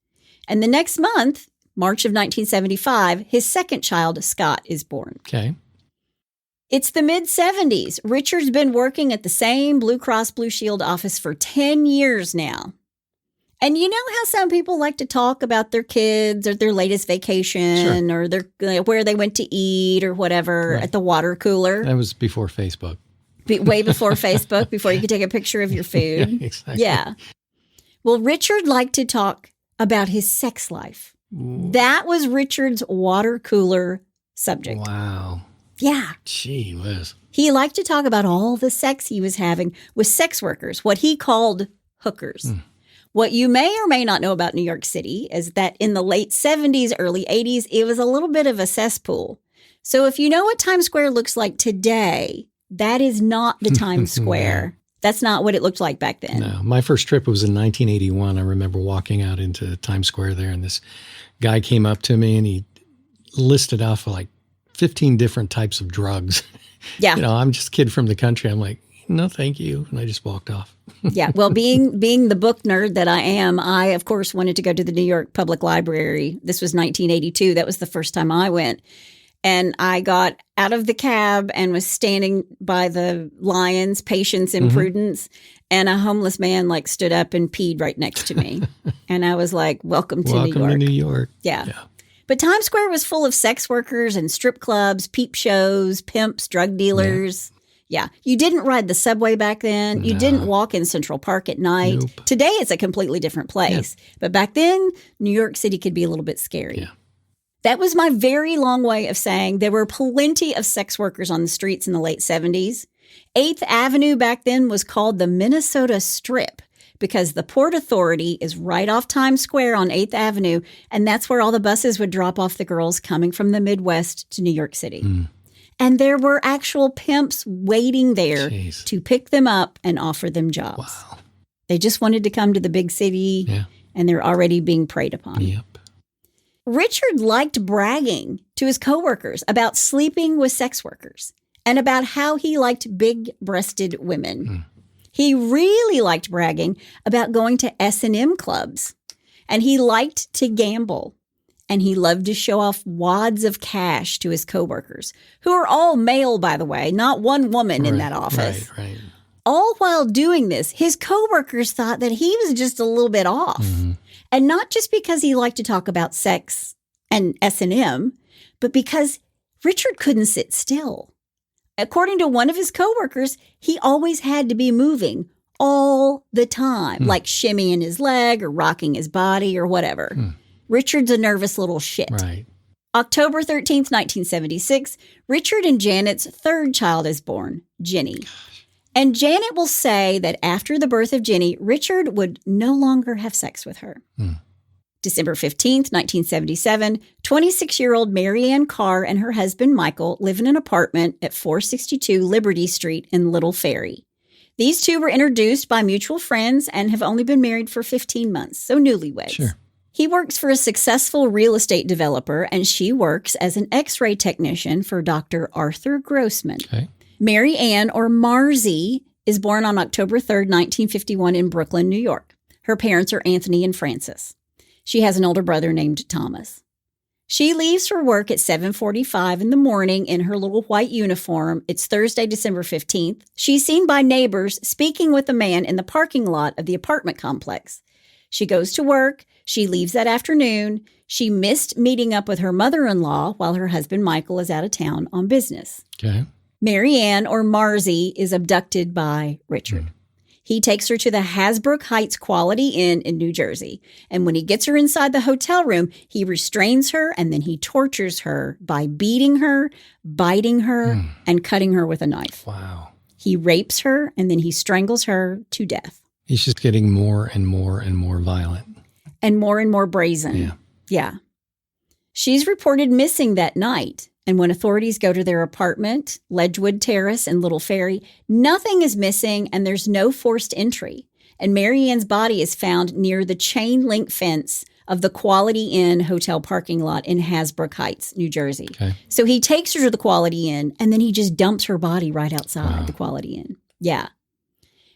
And the next month, March of 1975, his second child, Scott, is born.
Okay.
It's the mid-70s. Richard's been working at the same Blue Cross Blue Shield office for 10 years now. And you know how some people like to talk about their kids or their latest vacation or their where they went to eat or whatever at the water cooler?
That was before Facebook.
Way before Facebook, before you could take a picture of your food.
Yeah, exactly.
Yeah. Well, Richard liked to talk about his sex life.
Ooh.
That was Richard's water cooler subject.
Wow.
Yeah.
Gee whiz.
He liked to talk about all the sex he was having with sex workers, what he called hookers. What you may or may not know about New York City is that in the late 70s, early 80s, it was a little bit of a cesspool. So if you know what Times Square looks like today, that is not the Times Square. That's not what it looked like back then.
No. My first trip was in 1981. I remember walking out into Times Square there, and this guy came up to me, and he listed off like 15 different types of drugs.
Yeah.
You know, I'm just a kid from the country. I'm like, no, thank you. And I just walked off.
Yeah. Well, being the book nerd that I am, I, of course, wanted to go to the New York Public Library. This was 1982. That was the first time I went. And I got out of the cab and was standing by the lions, Patience and Prudence. And a homeless man like stood up and peed right next to me. And I was like, welcome to New York.
Welcome to New York.
Yeah. But Times Square was full of sex workers and strip clubs, peep shows, pimps, drug dealers. Yeah. You didn't ride the subway back then. You didn't walk in Central Park at night.
Nope.
Today, it's a completely different place. But back then, New York City could be a little bit scary.
Yeah.
That was my very long way of saying there were plenty of sex workers on the streets in the late 70s. 8th Avenue back then was called the Minnesota Strip because the Port Authority is right off Times Square on 8th Avenue, and that's where all the buses would drop off the girls coming from the Midwest to New York City. And there were actual pimps waiting there to pick them up and offer them jobs.
Wow.
They just wanted to come to the big city, and they're already being preyed upon.
Yep.
Richard liked bragging to his coworkers about sleeping with sex workers and about how he liked big-breasted women. He really liked bragging about going to S&M clubs, and he liked to gamble, and he loved to show off wads of cash to his coworkers, who are all male, by the way, not one woman in that office.
Right.
All while doing this, his coworkers thought that he was just a little bit off. And not just because he liked to talk about sex and S&M, but because Richard couldn't sit still. According to one of his coworkers, he always had to be moving all the time, like shimmying his leg or rocking his body or whatever. Richard's a nervous little shit.
Right.
October 13th, 1976, Richard and Janet's third child is born, Jenny. And Janet will say that after the birth of Jenny, Richard would no longer have sex with her. December 15th, 1977, 26-year-old Mary Ann Carr and her husband Michael live in an apartment at 462 Liberty Street in Little Ferry. These two were introduced by mutual friends and have only been married for 15 months, so newlyweds.
Sure.
He works for a successful real estate developer, and she works as an X-ray technician for Dr. Arthur Grossman.
Okay.
Mary Ann, or Marzie, is born on October 3rd, 1951 in Brooklyn, New York. Her parents are Anthony and Frances. She has an older brother named Thomas. She leaves for work at 7:45 in the morning in her little white uniform. It's Thursday, December 15th. She's seen by neighbors speaking with a man in the parking lot of the apartment complex. She goes to work. She leaves that afternoon. She missed meeting up with her mother-in-law while her husband Michael is out of town on business.
Okay.
Mary Ann, or Marzie, is abducted by Richard. He takes her to the Hasbrook Heights Quality Inn in New Jersey. And when he gets her inside the hotel room, he restrains her and then he tortures her by beating her, biting her, and cutting her with a knife.
Wow.
He rapes her and then he strangles her to death.
He's just getting more and more and more violent.
And more brazen. Yeah. She's reported missing that night. And when authorities go to their apartment, Ledgewood Terrace in Little Ferry, nothing is missing and there's no forced entry. And Mary Ann's body is found near the chain link fence of the Quality Inn hotel parking lot in Hasbrook Heights, New Jersey.
Okay.
So he takes her to the Quality Inn and then he just dumps her body right outside the Quality Inn. Yeah.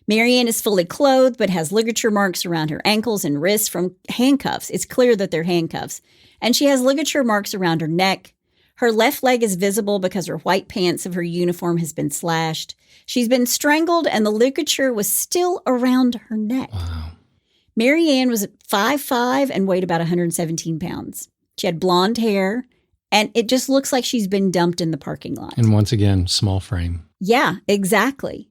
Mary Ann is fully clothed but has ligature marks around her ankles and wrists from handcuffs. It's clear that they're handcuffs. And she has ligature marks around her neck. Her left leg is visible because her white pants of her uniform has been slashed. She's been strangled and the ligature was still around her neck.
Wow.
Mary Ann was 5'5" and weighed about 117 pounds. She had blonde hair and it just looks like she's been dumped in the parking lot.
And once again, small frame.
Yeah, exactly.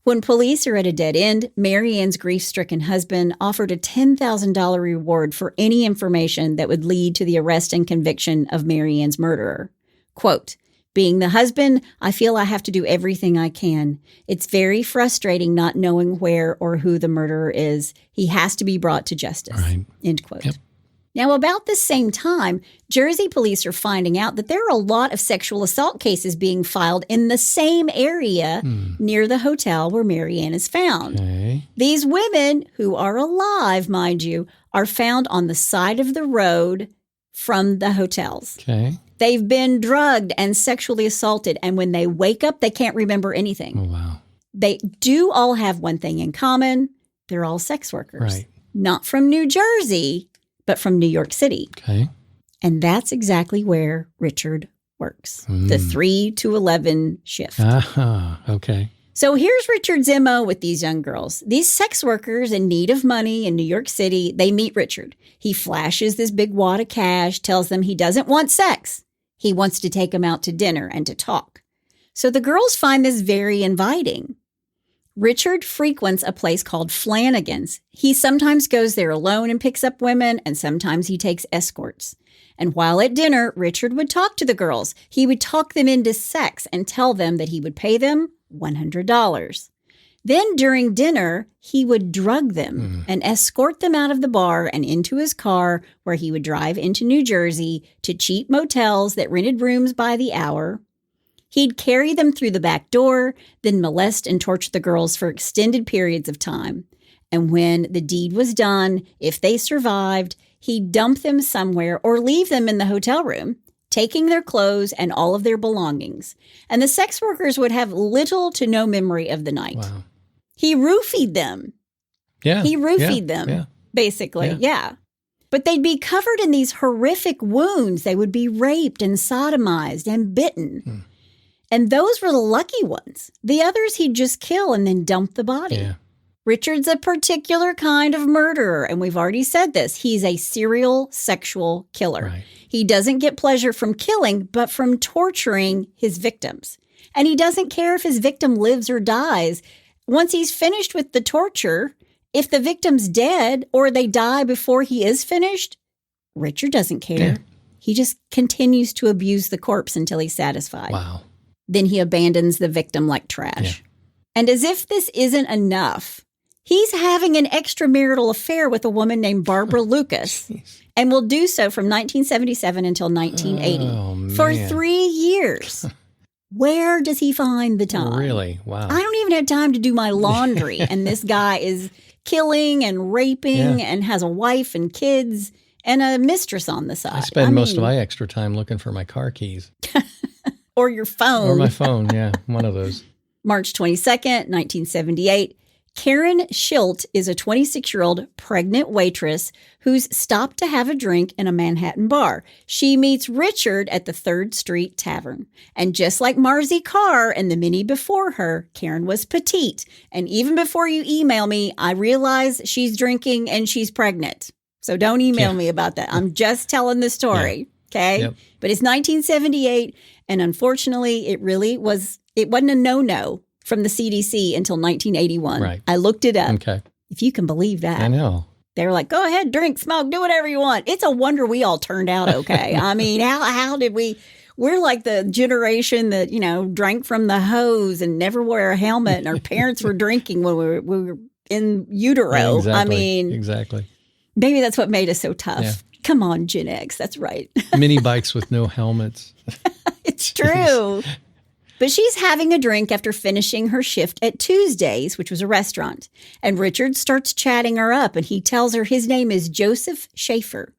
When police are at a dead end, Mary Ann's grief-stricken husband offered a $10,000 reward for any information that would lead to the arrest and conviction of Mary Ann's murderer. Quote, "Being the husband, I feel I have to do everything I can. It's very frustrating not knowing where or who the murderer is. He has to be brought to justice."
Right.
End quote.
Yep.
Now, about this same time, Jersey police are finding out that there are a lot of sexual assault cases being filed in the same area near the hotel where Mary Ann is found.
Okay.
These women, who are alive, mind you, are found on the side of the road from the hotels.
Okay.
They've been drugged and sexually assaulted, and when they wake up, they can't remember anything.
Oh, wow.
They do all have one thing in common. They're all sex workers.
Right.
Not from New Jersey, but from New York City.
Okay.
And that's exactly where Richard works, the 3 to 11 shift.
Okay.
So here's Richard's MO with these young girls. These sex workers in need of money in New York City, they meet Richard. He flashes this big wad of cash, tells them he doesn't want sex. He wants to take them out to dinner and to talk. So the girls find this very inviting. Richard frequents a place called Flanagan's. He sometimes goes there alone and picks up women, and sometimes he takes escorts. And while at dinner, Richard would talk to the girls. He would talk them into sex and tell them that he would pay them $100. Then during dinner, he would drug them and escort them out of the bar and into his car, where he would drive into New Jersey to cheap motels that rented rooms by the hour. He'd carry them through the back door, then molest and torture the girls for extended periods of time. And when the deed was done, if they survived, he'd dump them somewhere or leave them in the hotel room, taking their clothes and all of their belongings. And the sex workers would have little to no memory of the night.
Wow.
He roofied them.
Yeah.
He roofied them, basically. Yeah. But they'd be covered in these horrific wounds. They would be raped and sodomized and bitten. And those were the lucky ones. The others he'd just kill and then dump the body.
Yeah.
Richard's a particular kind of murderer, and we've already said this. He's a serial sexual killer.
Right.
He doesn't get pleasure from killing, but from torturing his victims. And he doesn't care if his victim lives or dies. Once he's finished with the torture, if the victim's dead or they die before he is finished, Richard doesn't care.
Yeah.
He just continues to abuse the corpse until he's satisfied.
Wow.
Then he abandons the victim like trash.
Yeah.
And as if this isn't enough, he's having an extramarital affair with a woman named Barbara Lucas, and will do so from 1977 until 1980 for 3 years. Where does he find the time?
Really? Wow.
I don't even have time to do my laundry, and this guy is killing and raping and has a wife and kids and a mistress on the side.
I spend most of my extra time looking for my car keys.
Or your phone.
Or my phone, one of those.
March 22nd, 1978. Karen Schilt is a 26-year-old pregnant waitress who's stopped to have a drink in a Manhattan bar. She meets Richard at the 3rd Street Tavern. And just like Marzi Carr and the many before her, Karen was petite. And even before you email me, I realize she's drinking and she's pregnant. So don't email me about that. I'm just telling the story, okay?
Yep.
But it's 1978, and unfortunately, it wasn't a no-no from the CDC until 1981.
Right.
I looked it up.
Okay.
If you can believe that.
I know.
They were like, go ahead, drink, smoke, do whatever you want. It's a wonder we all turned out okay. I mean, how did we're like the generation that, drank from the hose and never wore a helmet, and our parents were drinking when we were in utero.
Yeah, exactly.
I mean,
exactly.
Maybe that's what made us so tough.
Yeah.
Come on, Gen X. That's right.
Mini bikes with no helmets.
It's true. But she's having a drink after finishing her shift at Tuesdays, which was a restaurant. And Richard starts chatting her up, and he tells her his name is Joseph Schaefer.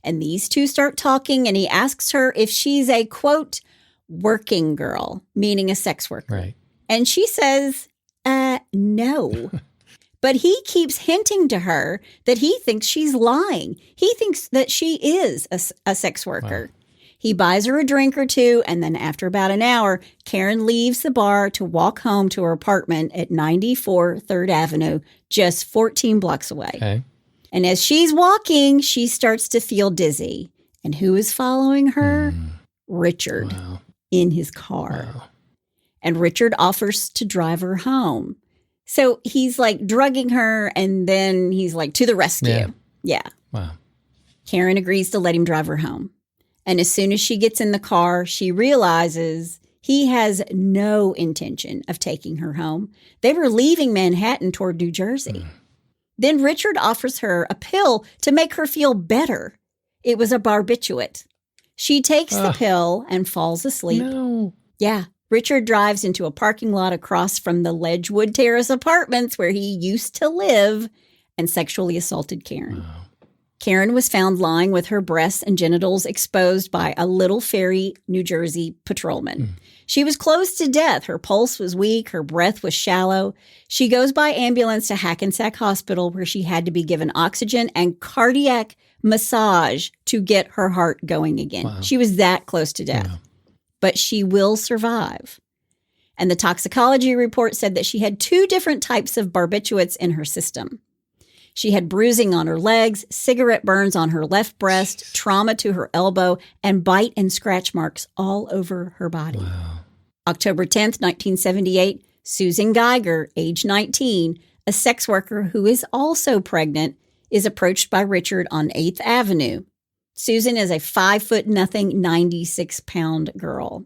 And these two start talking, and he asks her if she's a, quote, working girl, meaning a sex worker.
Right.
And she says, no. But he keeps hinting to her that he thinks she's lying. He thinks that she is a sex worker. Wow. He buys her a drink or two, and then after about an hour, Karen leaves the bar to walk home to her apartment at 94 3rd Avenue, just 14 blocks away.
Okay.
And as she's walking, she starts to feel dizzy. And who is following her? Richard.
Wow.
In his car.
Wow.
And Richard offers to drive her home. So he's like drugging her, and then he's like, to the rescue. Yeah.
Wow.
Karen agrees to let him drive her home. And as soon as she gets in the car, she realizes he has no intention of taking her home. They were leaving Manhattan toward New Jersey. Then Richard offers her a pill to make her feel better. It was a barbiturate. She takes the pill and falls asleep.
No.
Yeah. Richard drives into a parking lot across from the Ledgewood Terrace apartments where he used to live and sexually assaulted Karen.
Wow.
Karen was found lying with her breasts and genitals exposed by a Little Ferry, New Jersey patrolman. She was close to death. Her pulse was weak. Her breath was shallow. She goes by ambulance to Hackensack Hospital, where she had to be given oxygen and cardiac massage to get her heart going again.
Wow.
She was that close to death.
Wow.
But she will survive. And the toxicology report said that she had 2 different types of barbiturates in her system. She had bruising on her legs, cigarette burns on her left breast, trauma to her elbow, and bite and scratch marks all over her body.
Wow.
October 10th, 1978, Susan Geiger, age 19, a sex worker who is also pregnant, is approached by Richard on 8th Avenue. Susan is a 5'0", 96-pound girl.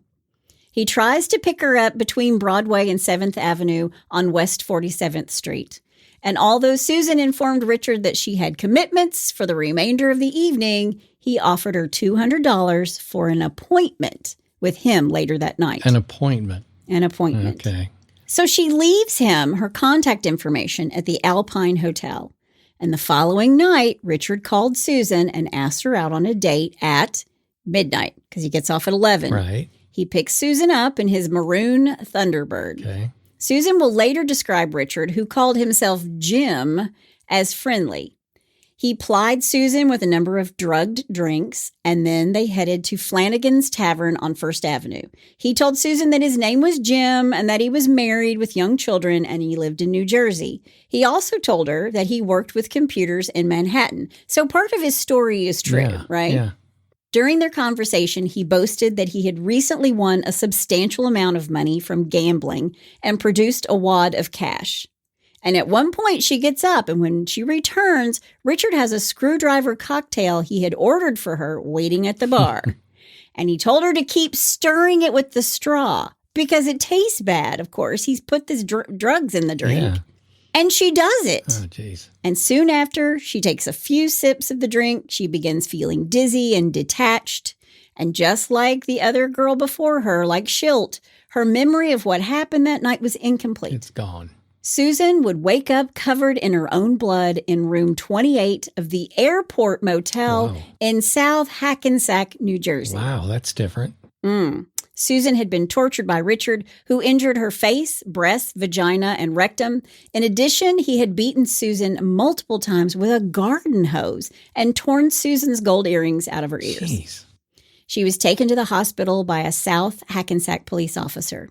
He tries to pick her up between Broadway and 7th Avenue on West 47th Street. And although Susan informed Richard that she had commitments for the remainder of the evening, he offered her $200 for an appointment with him later that night.
An appointment.
An appointment.
Okay.
So she leaves him her contact information at the Alpine Hotel. And the following night, Richard called Susan and asked her out on a date at midnight because he gets off at 11.
Right.
He picks Susan up in his maroon Thunderbird.
Okay.
Susan will later describe Richard, who called himself Jim, as friendly. He plied Susan with a number of drugged drinks, and then they headed to Flanagan's Tavern on First Avenue. He told Susan that his name was Jim and that he was married with young children and he lived in New Jersey. He also told her that he worked with computers in Manhattan. So part of his story is true, right?
Yeah.
During their conversation, he boasted that he had recently won a substantial amount of money from gambling and produced a wad of cash. And at one point, she gets up, and when she returns, Richard has a screwdriver cocktail he had ordered for her waiting at the bar. And he told her to keep stirring it with the straw because it tastes bad, of course. He's put these drugs in the drink.
Yeah.
And she does it.
Oh, jeez.
And soon after, she takes a few sips of the drink. She begins feeling dizzy and detached. And just like the other girl before her, like Schilt, her memory of what happened that night was incomplete.
It's gone.
Susan would wake up covered in her own blood in room 28 of the Airport Motel
Wow.
in South Hackensack, New Jersey.
Wow, that's different.
Susan had been tortured by Richard, who injured her face, breasts, vagina, and rectum. In addition, he had beaten Susan multiple times with a garden hose and torn Susan's gold earrings out of her ears.
Jeez.
She was taken to the hospital by a South Hackensack police officer.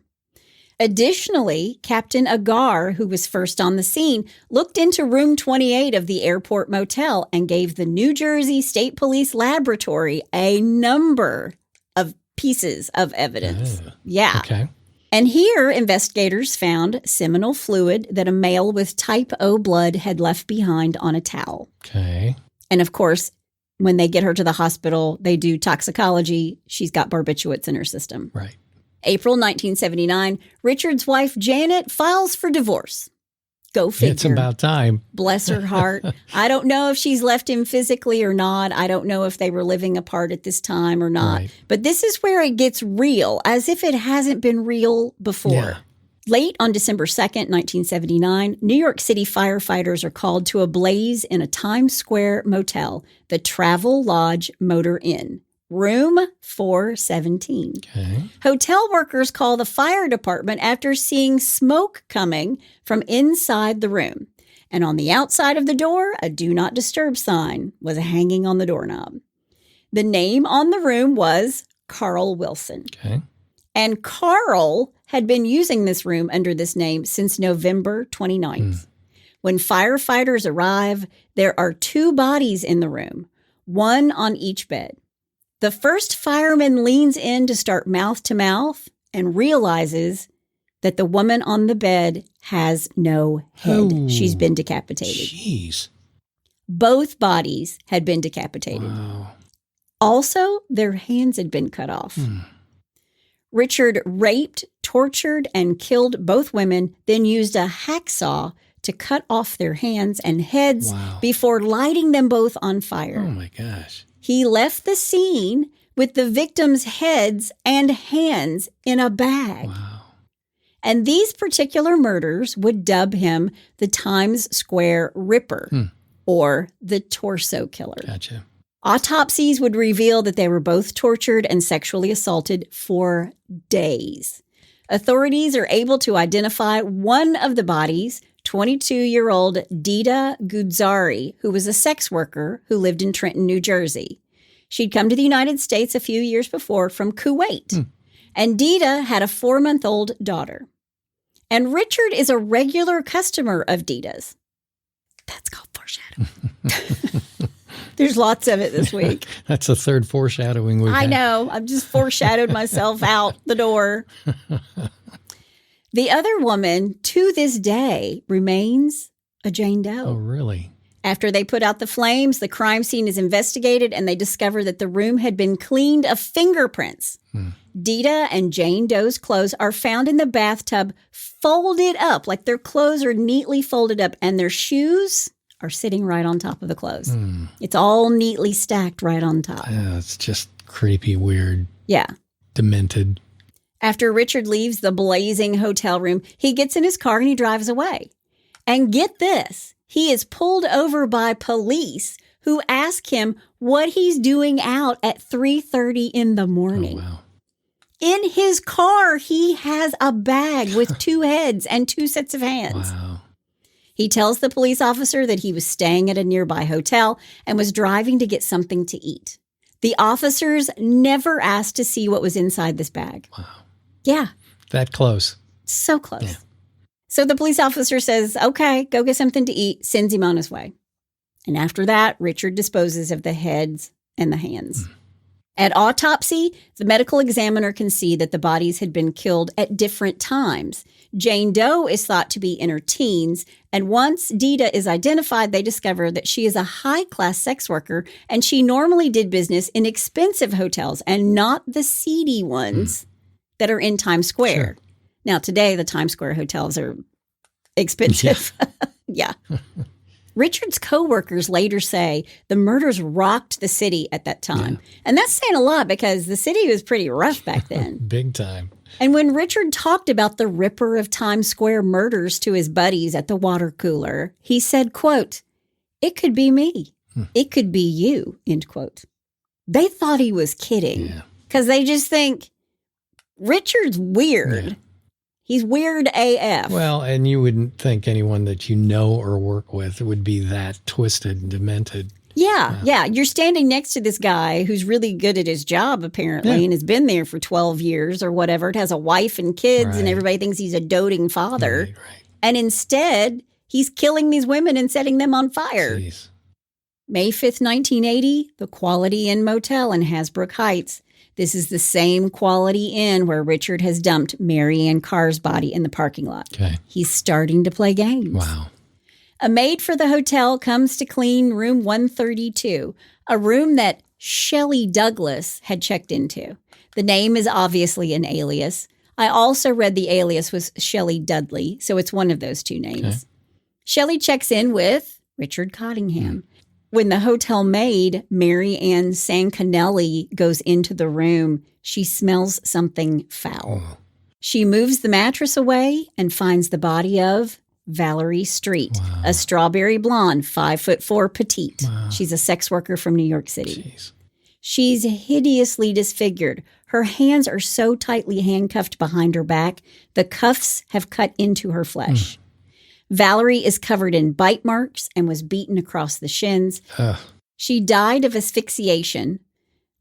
Additionally, Captain Agar, who was first on the scene, looked into room 28 of the Airport Motel and gave the New Jersey State Police Laboratory a number of pieces of evidence. Yeah.
Okay.
And here, investigators found seminal fluid that a male with type O blood had left behind on a towel.
Okay.
And of course, when they get her to the hospital, they do toxicology. She's got barbiturates in her system.
Right.
April 1979, Richard's wife, Janet, files for divorce. Go figure.
It's about time.
Bless her heart. I don't know if she's left him physically or not. I don't know if they were living apart at this time or not.
Right.
But this is where it gets real, as if it hasn't been real before.
Yeah.
Late on December 2nd, 1979, New York City firefighters are called to a blaze in a Times Square motel, the Travel Lodge Motor Inn. Room 417.
Okay.
Hotel workers call the fire department after seeing smoke coming from inside the room. And on the outside of the door, a do not disturb sign was hanging on the doorknob. The name on the room was Carl Wilson.
Okay.
And Carl had been using this room under this name since November 29th. When firefighters arrive, there are 2 bodies in the room, one on each bed. The first fireman leans in to start mouth to mouth and realizes that the woman on the bed has no head.
Oh,
She's been decapitated.
Jeez.
Both bodies had been decapitated.
Wow.
Also, their hands had been cut off. Richard raped, tortured, and killed both women, then used a hacksaw to cut off their hands and heads
Wow.
before lighting them both on fire.
Oh, my gosh.
He left the scene with the victims' heads and hands in a bag.
Wow.
And these particular murders would dub him the Times Square Ripper or the Torso Killer.
Gotcha.
Autopsies would reveal that they were both tortured and sexually assaulted for days. Authorities are able to identify one of the bodies, 22-year-old Dita Gudzari, who was a sex worker who lived in Trenton, New Jersey. She'd come to the United States a few years before from Kuwait. And Dita had a 4-month-old daughter. And Richard is a regular customer of Dita's. That's called foreshadowing. There's lots of it this week.
That's the third foreshadowing we've
I
had.
know. I've just foreshadowed myself out the door. The other woman, to this day, remains a Jane Doe.
Oh, really?
After they put out the flames, the crime scene is investigated, and they discover that the room had been cleaned of fingerprints. Dita and Jane Doe's clothes are found in the bathtub, folded up, like their clothes are neatly folded up, and their shoes are sitting right on top of the clothes. It's all neatly stacked right on top.
Yeah, it's just creepy, weird,
Yeah.
demented.
After Richard leaves the blazing hotel room, he gets in his car and he drives away. And get this, he is pulled over by police who ask him what he's doing out at 3:30 in the morning.
Oh, wow.
In his car, he has a bag with 2 heads and 2 sets of hands.
Wow.
He tells the police officer that he was staying at a nearby hotel and was driving to get something to eat. The officers never asked to see what was inside this bag.
Wow.
Yeah.
That close.
So close.
Yeah.
So the police officer says, okay, go get something to eat, sends him on his way. And after that, Richard disposes of the heads and the hands. At autopsy, the medical examiner can see that the bodies had been killed at different times. Jane Doe is thought to be in her teens, and once Dita is identified, they discover that she is a high-class sex worker, and she normally did business in expensive hotels and not the seedy ones that are in Times Square.
Sure.
Now, today, the Times Square hotels are expensive. Yeah. Richard's co-workers later say the murders rocked the city at that time. Yeah. And that's saying a lot because the city was pretty rough back then.
Big time.
And when Richard talked about the Ripper of Times Square murders to his buddies at the water cooler, he said, quote, "It could be me. It could be you," end quote. They thought he was kidding because they just think Richard's weird. Yeah. He's weird AF.
Well, and you wouldn't think anyone that you know or work with would be that twisted and demented.
Yeah. You're standing next to this guy who's really good at his job, apparently, and has been there for 12 years or whatever. It has a wife and kids, and everybody thinks he's a doting father. Right. And instead, he's killing these women and setting them on fire.
Jeez.
May 5th, 1980, the Quality Inn Motel in Hasbrook Heights. This is the same Quality Inn where Richard has dumped Mary Ann Carr's body in the parking lot. Okay. He's starting to play games.
Wow.
A maid for the hotel comes to clean room 132, a room that Shelley Douglas had checked into. The name is obviously an alias. I also read the alias was Shelley Dudley, so it's one of those 2 names. Okay. Shelley checks in with Richard Cottingham. When the hotel maid, Mary Ann Sancanelli, goes into the room, she smells something foul. Oh. She moves the mattress away and finds the body of Valerie Street, a strawberry blonde, 5'4" petite. Wow. She's a sex worker from New York City. Jeez. She's hideously disfigured. Her hands are so tightly handcuffed behind her back, the cuffs have cut into her flesh. Valerie is covered in bite marks and was beaten across the shins. She died of asphyxiation.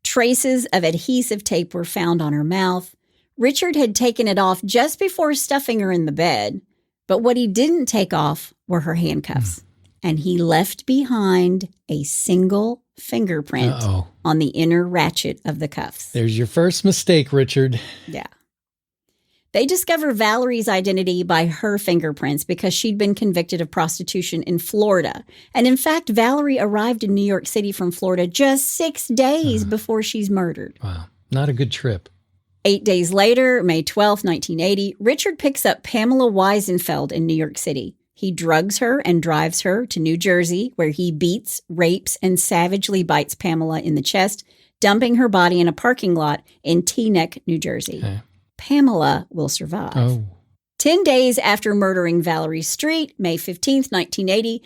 Traces of adhesive tape were found on her mouth. Richard had taken it off just before stuffing her in the bed, but what he didn't take off were her handcuffs. And he left behind a single fingerprint on the inner ratchet of the cuffs.
There's your first mistake, Richard.
Yeah. They discover Valerie's identity by her fingerprints because she'd been convicted of prostitution in Florida. And in fact, Valerie arrived in New York City from Florida just 6 days before she's murdered.
Wow. Not a good trip.
8 days later, May 12th, 1980, Richard picks up Pamela Weisenfeld in New York City. He drugs her and drives her to New Jersey, where he beats, rapes, and savagely bites Pamela in the chest, dumping her body in a parking lot in Teaneck, New Jersey. Okay. Pamela will survive. 10 days after murdering Valerie Street, May 15th, 1980,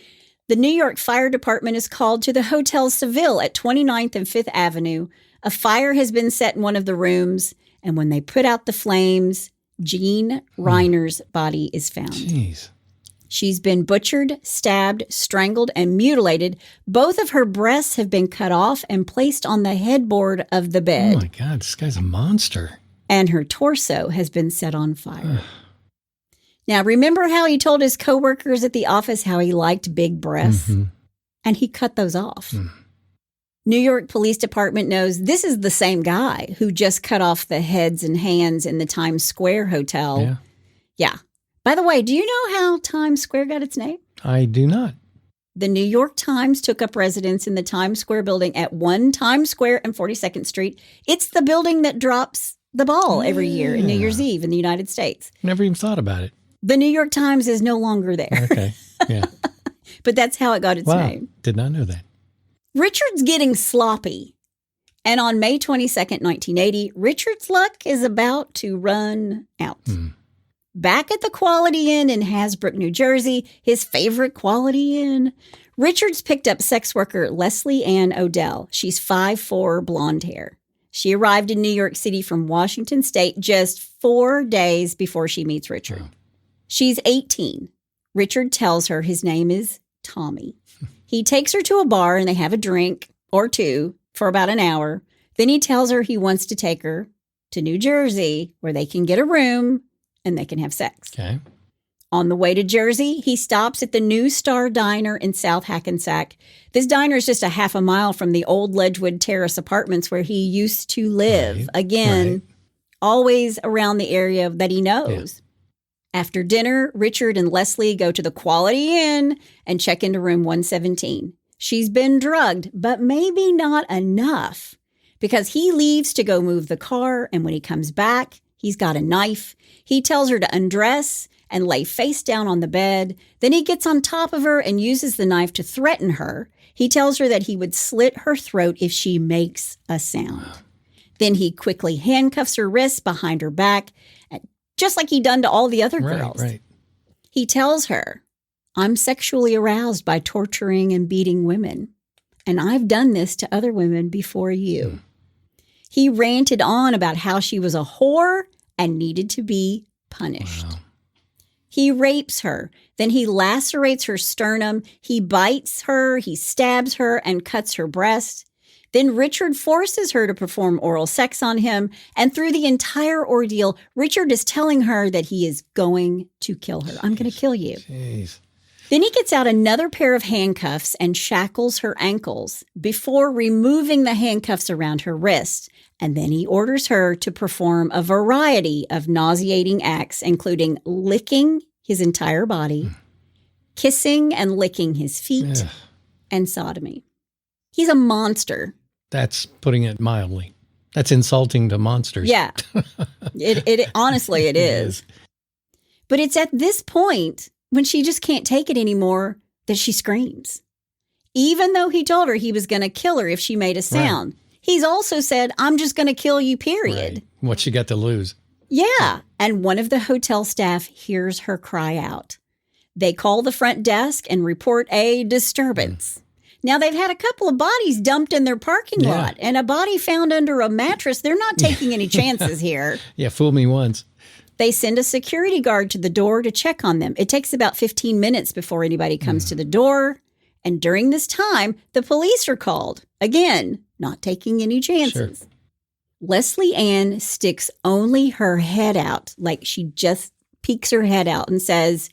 the New York Fire Department is called to the Hotel Seville at 29th and 5th Avenue. A fire has been set in one of the rooms, and when they put out the flames, Jean Reiner's body is found.
Jeez.
She's been butchered, stabbed, strangled, and mutilated. Both of her breasts have been cut off and placed on the headboard of the bed.
Oh, my God, this guy's a monster.
And her torso has been set on fire. Now, remember how he told his coworkers at the office how he liked big breasts? And he cut those off. New York Police Department knows this is the same guy who just cut off the heads and hands in the Times Square Hotel. Yeah. By the way, do you know how Times Square got its name?
I do not.
The New York Times took up residence in the Times Square building at 1 Times Square and 42nd Street. It's the building that drops the ball every year in New Year's Eve in the United States.
Never even thought about it.
The New York Times is no longer there.
Okay, yeah.
But that's how it got its name.
Did not know that.
Richard's getting sloppy. And on May 22nd, 1980, Richard's luck is about to run out. Back at the Quality Inn in Hasbrook, New Jersey, his favorite Quality Inn, Richards picked up sex worker Leslie Ann Odell. She's 5'4", blonde hair. She arrived in New York City from Washington State just 4 days before she meets Richard.
Wow.
She's 18. Richard tells her his name is Tommy. He takes her to a bar and they have a drink or two for about an hour. Then he tells her he wants to take her to New Jersey where they can get a room and they can have sex.
Okay.
On the way to Jersey, he stops at the New Star Diner in South Hackensack. This diner is just a half a mile from the old Ledgewood Terrace apartments where he used to live.
Right,
Again, always around the area that he knows. Yeah. After dinner, Richard and Leslie go to the Quality Inn and check into room 117. She's been drugged, but maybe not enough because he leaves to go move the car. And when he comes back, he's got a knife. He tells her to undress and lay face down on the bed. Then he gets on top of her and uses the knife to threaten her. He tells her that he would slit her throat if she makes a sound. Wow. Then he quickly handcuffs her wrists behind her back, just like he'd done to all the other girls.
Right.
He tells her, I'm sexually aroused by torturing and beating women, and I've done this to other women before you. He ranted on about how she was a whore and needed to be punished.
Wow.
He rapes her. Then he lacerates her sternum. He bites her. He stabs her and cuts her breast. Then Richard forces her to perform oral sex on him. And through the entire ordeal, Richard is telling her that he is going to kill her. I'm going to kill you.
Jeez.
Then he gets out another pair of handcuffs and shackles her ankles before removing the handcuffs around her wrist. And then he orders her to perform a variety of nauseating acts, including licking his entire body, kissing and licking his feet, and sodomy. He's a monster.
That's putting it mildly. That's insulting to monsters.
Yeah. It honestly, it is. But it's at this point when she just can't take it anymore that she screams. Even though he told her he was going to kill her if she made a sound. Right. He's also said, I'm just going to kill you, period.
Right. What she got to lose.
Yeah. And one of the hotel staff hears her cry out. They call the front desk and report a disturbance. Now, they've had a couple of bodies dumped in their parking lot and a body found under a mattress. They're not taking any chances here.
Yeah, fool me once.
They send a security guard to the door to check on them. It takes about 15 minutes before anybody comes to the door. And during this time, the police are called. Again, not taking any chances. Sure. Leslie Ann sticks only her head out, like she just peeks her head out and says,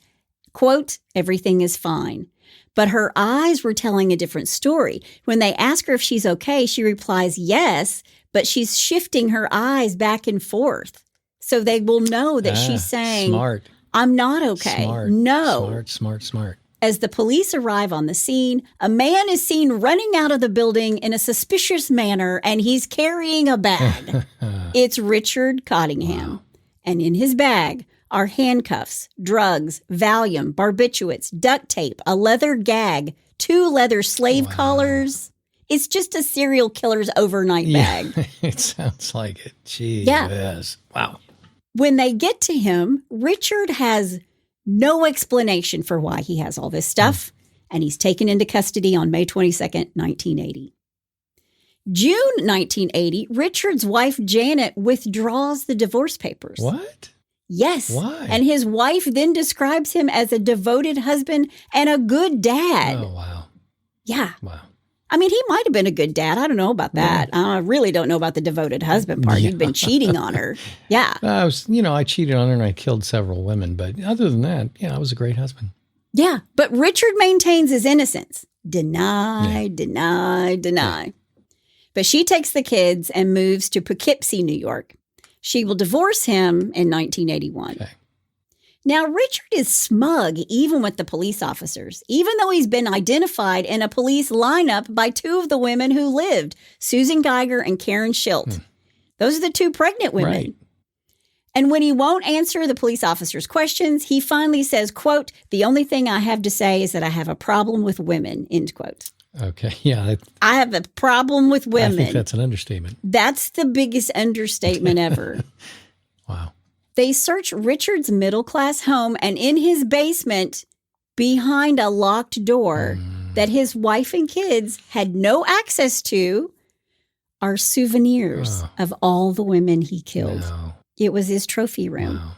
quote, everything is fine. But her eyes were telling a different story. When they ask her if she's okay, she replies yes, but she's shifting her eyes back and forth. So they will know that she's saying,
smart.
I'm not okay.
Smart.
No.
Smart.
As the police arrive on the scene, a man is seen running out of the building in a suspicious manner, and he's carrying a bag. It's Richard Cottingham. Wow. And in his bag are handcuffs, drugs, Valium, barbiturates, duct tape, a leather gag, 2 leather slave collars. It's just a serial killer's overnight bag.
It sounds like it. Gee,
yeah.
Yes. Wow.
When they get to him, Richard has no explanation for why he has all this stuff, and he's taken into custody on May 22nd, 1980. June 1980, Richard's wife, Janet, withdraws the divorce papers.
What?
Yes.
Why?
And his wife then describes him as a devoted husband and a good dad.
Oh, wow.
Yeah.
Wow.
I mean, he might have been a good dad. I don't know about that. Yeah. I really don't know about the devoted husband part. He'd been cheating on her. Yeah.
I cheated on her and I killed several women. But other than that, I was a great husband.
Yeah. But Richard maintains his innocence. Deny. Yeah. But she takes the kids and moves to Poughkeepsie, New York. She will divorce him in 1981. Okay. Now, Richard is smug even with the police officers, even though he's been identified in a police lineup by 2 of the women who lived, Susan Geiger and Karen Schilt. Those are the 2 pregnant women. Right. And when he won't answer the police officers' questions, he finally says, quote, the only thing I have to say is that I have a problem with women, end quote.
Okay. Yeah.
I have a problem with women.
I think that's an understatement.
That's the biggest understatement ever.
Wow.
They search Richard's middle-class home, and in his basement, behind a locked door that his wife and kids had no access to, are souvenirs of all the women he killed.
No.
It was his trophy room.
Wow.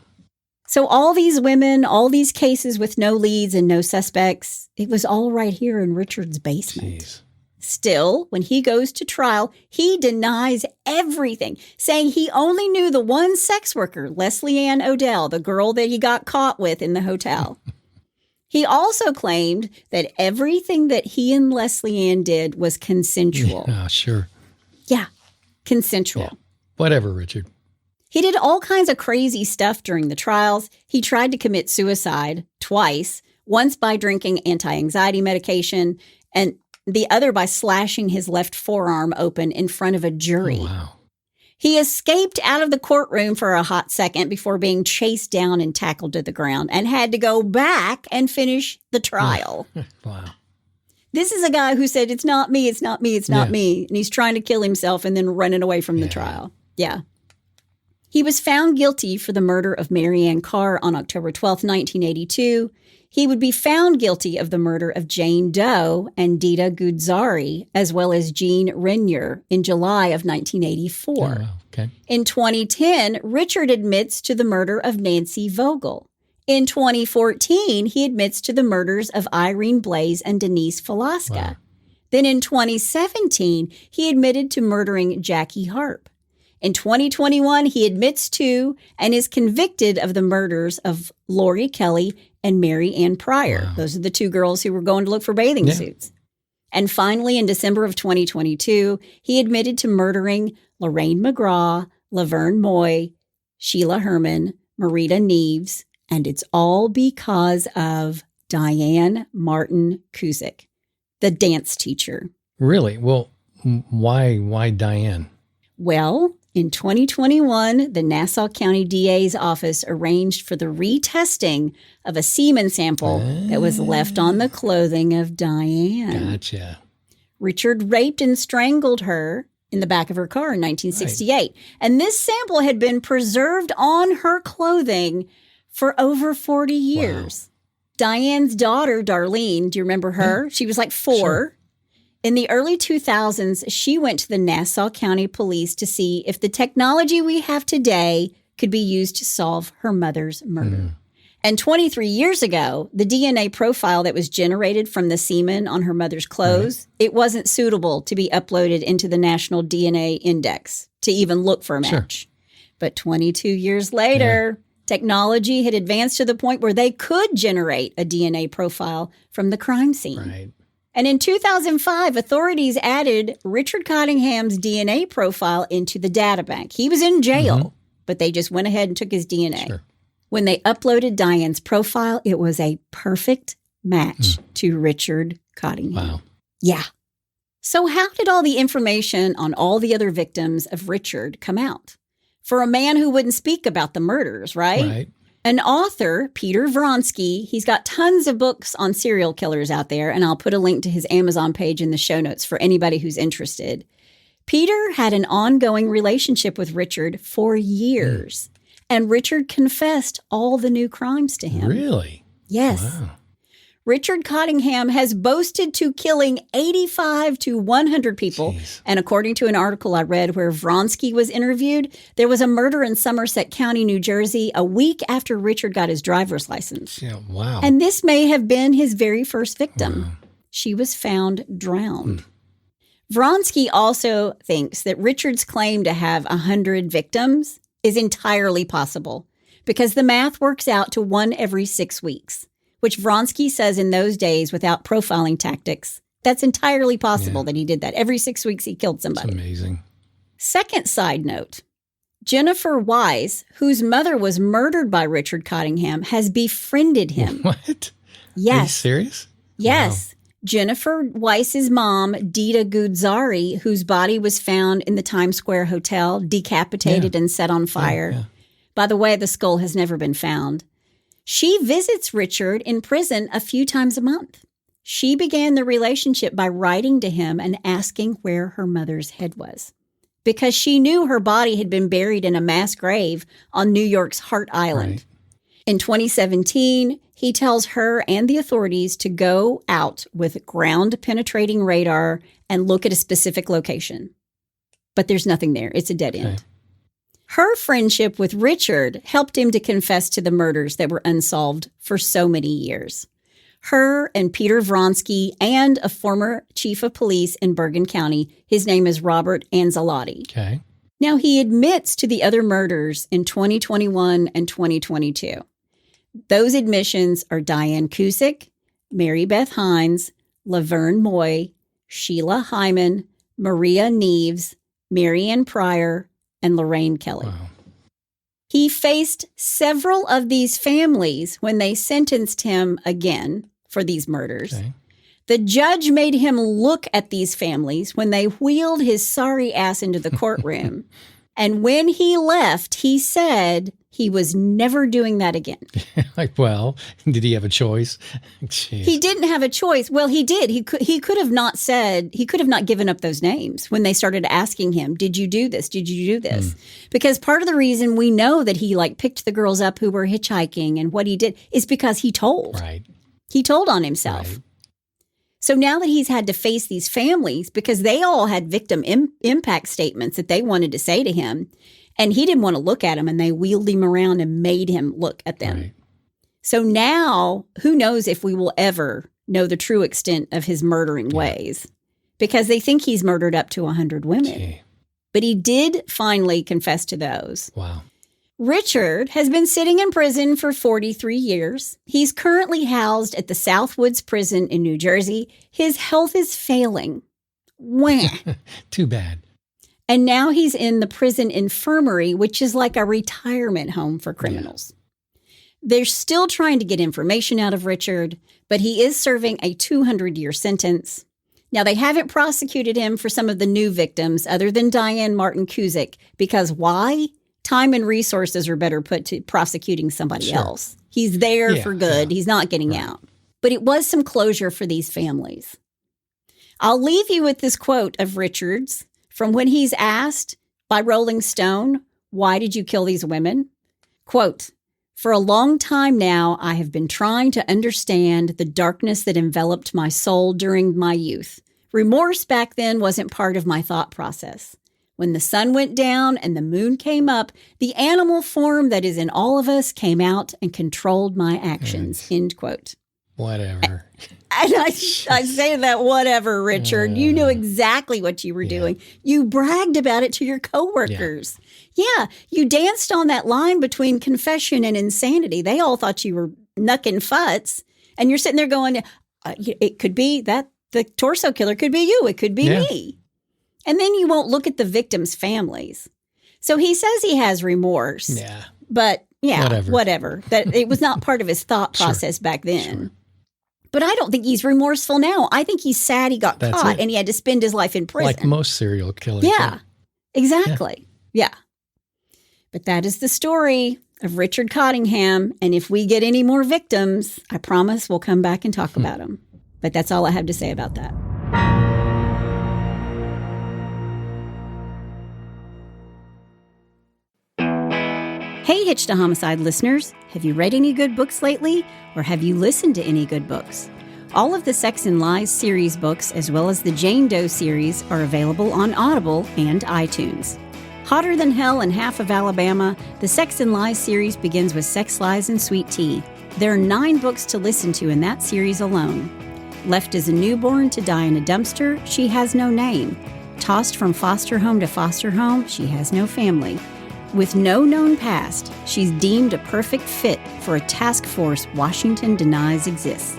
So all these women, all these cases with no leads and no suspects, it was all right here in Richard's basement.
Jeez.
Still, when he goes to trial, he denies everything, saying he only knew the one sex worker, Leslie Ann Odell, the girl that he got caught with in the hotel. He also claimed that everything that he and Leslie Ann did was consensual.
Yeah, sure.
Yeah, consensual.
Yeah. Whatever, Richard.
He did all kinds of crazy stuff during the trials. He tried to commit suicide twice, once by drinking anti-anxiety medication and the other by slashing his left forearm open in front of a jury.
Oh, wow.
He escaped out of the courtroom for a hot second before being chased down and tackled to the ground and had to go back and finish the trial.
Wow.
This is a guy who said, it's not me, it's not me, it's not me. And he's trying to kill himself and then running away from the trial. Yeah. He was found guilty for the murder of Mary Ann Carr on October 12th, 1982. He would be found guilty of the murder of Jane Doe and Dita Gudzari, as well as Jean Renier in July of 1984.
Oh, wow. Okay.
In 2010, Richard admits to the murder of Nancy Vogel. In 2014, he admits to the murders of Irene Blaze and Denise Falaska.
Wow.
Then in 2017, he admitted to murdering Jackie Harp. In 2021, he admits to and is convicted of the murders of Lori Kelly and Mary Ann Pryor.
Wow.
Those are the two girls who were going to look for bathing suits. And finally, in December of 2022, he admitted to murdering Lorraine McGraw, Laverne Moy, Sheila Herman, Marita Neves, and it's all because of Diane Martin Cusick, the dance teacher.
Really? Well, why Diane?
Well, in 2021, the Nassau County DA's office arranged for the retesting of a semen sample that was left on the clothing of Diane.
Gotcha.
Richard raped and strangled her in the back of her car in 1968. Right. And this sample had been preserved on her clothing for over 40 years. Wow. Diane's daughter, Darlene, do you remember her? Yeah. She was like 4. Sure. In the early 2000s, she went to the Nassau County Police to see if the technology we have today could be used to solve her mother's murder. And 23 years ago, the DNA profile that was generated from the semen on her mother's clothes, it wasn't suitable to be uploaded into the National DNA Index to even look for a match. Sure. But 22 years later, technology had advanced to the point where they could generate a DNA profile from the crime scene.
Right.
And in 2005, authorities added Richard Cottingham's DNA profile into the databank. He was in jail, but they just went ahead and took his DNA. Sure. When they uploaded Diane's profile, it was a perfect match to Richard Cottingham.
Wow.
Yeah. So how did all the information on all the other victims of Richard come out? For a man who wouldn't speak about the murders, right?
Right.
An author, Peter Vronsky, he's got tons of books on serial killers out there, and I'll put a link to his Amazon page in the show notes for anybody who's interested. Peter had an ongoing relationship with Richard for years, and Richard confessed all the new crimes to him.
Really?
Yes.
Wow.
Richard Cottingham has boasted to killing 85 to 100 people.
Jeez. And
according to an article I read where Vronsky was interviewed, there was a murder in Somerset County, New Jersey, a week after Richard got his driver's license.
Yeah, wow.
And this may have been his very first victim. Wow. She was found drowned. Vronsky also thinks that Richard's claim to have 100 victims is entirely possible because the math works out to 1 every 6 weeks. Which Vronsky says in those days, without profiling tactics, that's entirely possible that he did that. Every 6 weeks, he killed somebody.
That's amazing.
Second side note, Jennifer Weiss, whose mother was murdered by Richard Cottingham, has befriended him.
What?
Yes.
Are you serious?
Yes. Wow. Jennifer Weiss's mom, Dita Gudzari, whose body was found in the Times Square Hotel, decapitated and set on fire. Yeah. By the way, the skull has never been found. She visits Richard in prison a few times a month. She began the relationship by writing to him and asking where her mother's head was, because she knew her body had been buried in a mass grave on New York's Hart Island.
Right.
In 2017, he tells her and the authorities to go out with ground-penetrating radar and look at a specific location. But there's nothing there. It's a dead end.
Okay.
Her friendship with Richard helped him to confess to the murders that were unsolved for so many years. Her and Peter Vronsky and a former chief of police in Bergen County, his name is Robert Anzalotti.
Okay.
Now, he admits to the other murders in 2021 and 2022. Those admissions are Diane Cusick, Mary Beth Hines, Laverne Moy, Sheila Hyman, Maria Neves, Marianne Pryor, and Lorraine Kelly.
Wow.
He faced several of these families when they sentenced him again for these murders.
Okay.
The judge made him look at these families when they wheeled his sorry ass into the courtroom. And when he left, he said he was never doing that again.
Well, did he have a choice? Jeez.
He didn't have a choice. Well, he did. He could have not given up those names when they started asking him, did you do this? Did you do this? Because part of the reason we know that he picked the girls up who were hitchhiking and what he did is because he told.
Right.
He told on himself.
Right.
So now that he's had to face these families, because they all had victim impact statements that they wanted to say to him, and he didn't want to look at them, and they wheeled him around and made him look at them.
Right.
So now, who knows if we will ever know the true extent of his murdering ways, because they think he's murdered up to 100 women.
Okay.
But he did finally confess to those.
Wow.
Richard has been sitting in prison for 43 years. He's currently housed at the Southwoods Prison in New Jersey. His health is failing. Wah.
Too bad.
And now he's in the prison infirmary, which is like a retirement home for criminals. They're still trying to get information out of Richard, but he is serving a 200-year sentence. Now, they haven't prosecuted him for some of the new victims other than Diane Martin Cusick, because why? Time and resources are better put to prosecuting somebody else. He's there for good. He's not getting out. But it was some closure for these families. I'll leave you with this quote of Richard's from when he's asked by Rolling Stone, why did you kill these women? Quote, for a long time now, I have been trying to understand the darkness that enveloped my soul during my youth. Remorse back then wasn't part of my thought process. When the sun went down and the moon came up, the animal form that is in all of us came out and controlled my actions. End quote.
Whatever.
And I say that, whatever, Richard. You knew exactly what you were doing. You bragged about it to your coworkers. Yeah, you danced on that line between confession and insanity. They all thought you were knucking futs. And you're sitting there going, it could be that the torso killer could be you. It could be me. And then you won't look at the victims' families. So he says he has remorse. Yeah. But whatever. That it was not part of his thought process back then. Sure. But I don't think he's remorseful now. I think he's sad he got caught and he had to spend his life in prison.
Like most serial killers.
Yeah, exactly. Yeah. But that is the story of Richard Cottingham. And if we get any more victims, I promise we'll come back and talk about them. But that's all I have to say about that. Hey, Hitched to Homicide listeners. Have you read any good books lately? Or have you listened to any good books? All of the Sex and Lies series books, as well as the Jane Doe series, are available on Audible and iTunes. Hotter than hell in half of Alabama, the Sex and Lies series begins with Sex, Lies, and Sweet Tea. There are 9 books to listen to in that series alone. Left as a newborn to die in a dumpster, she has no name. Tossed from foster home to foster home, she has no family. With no known past, she's deemed a perfect fit for a task force Washington denies exists.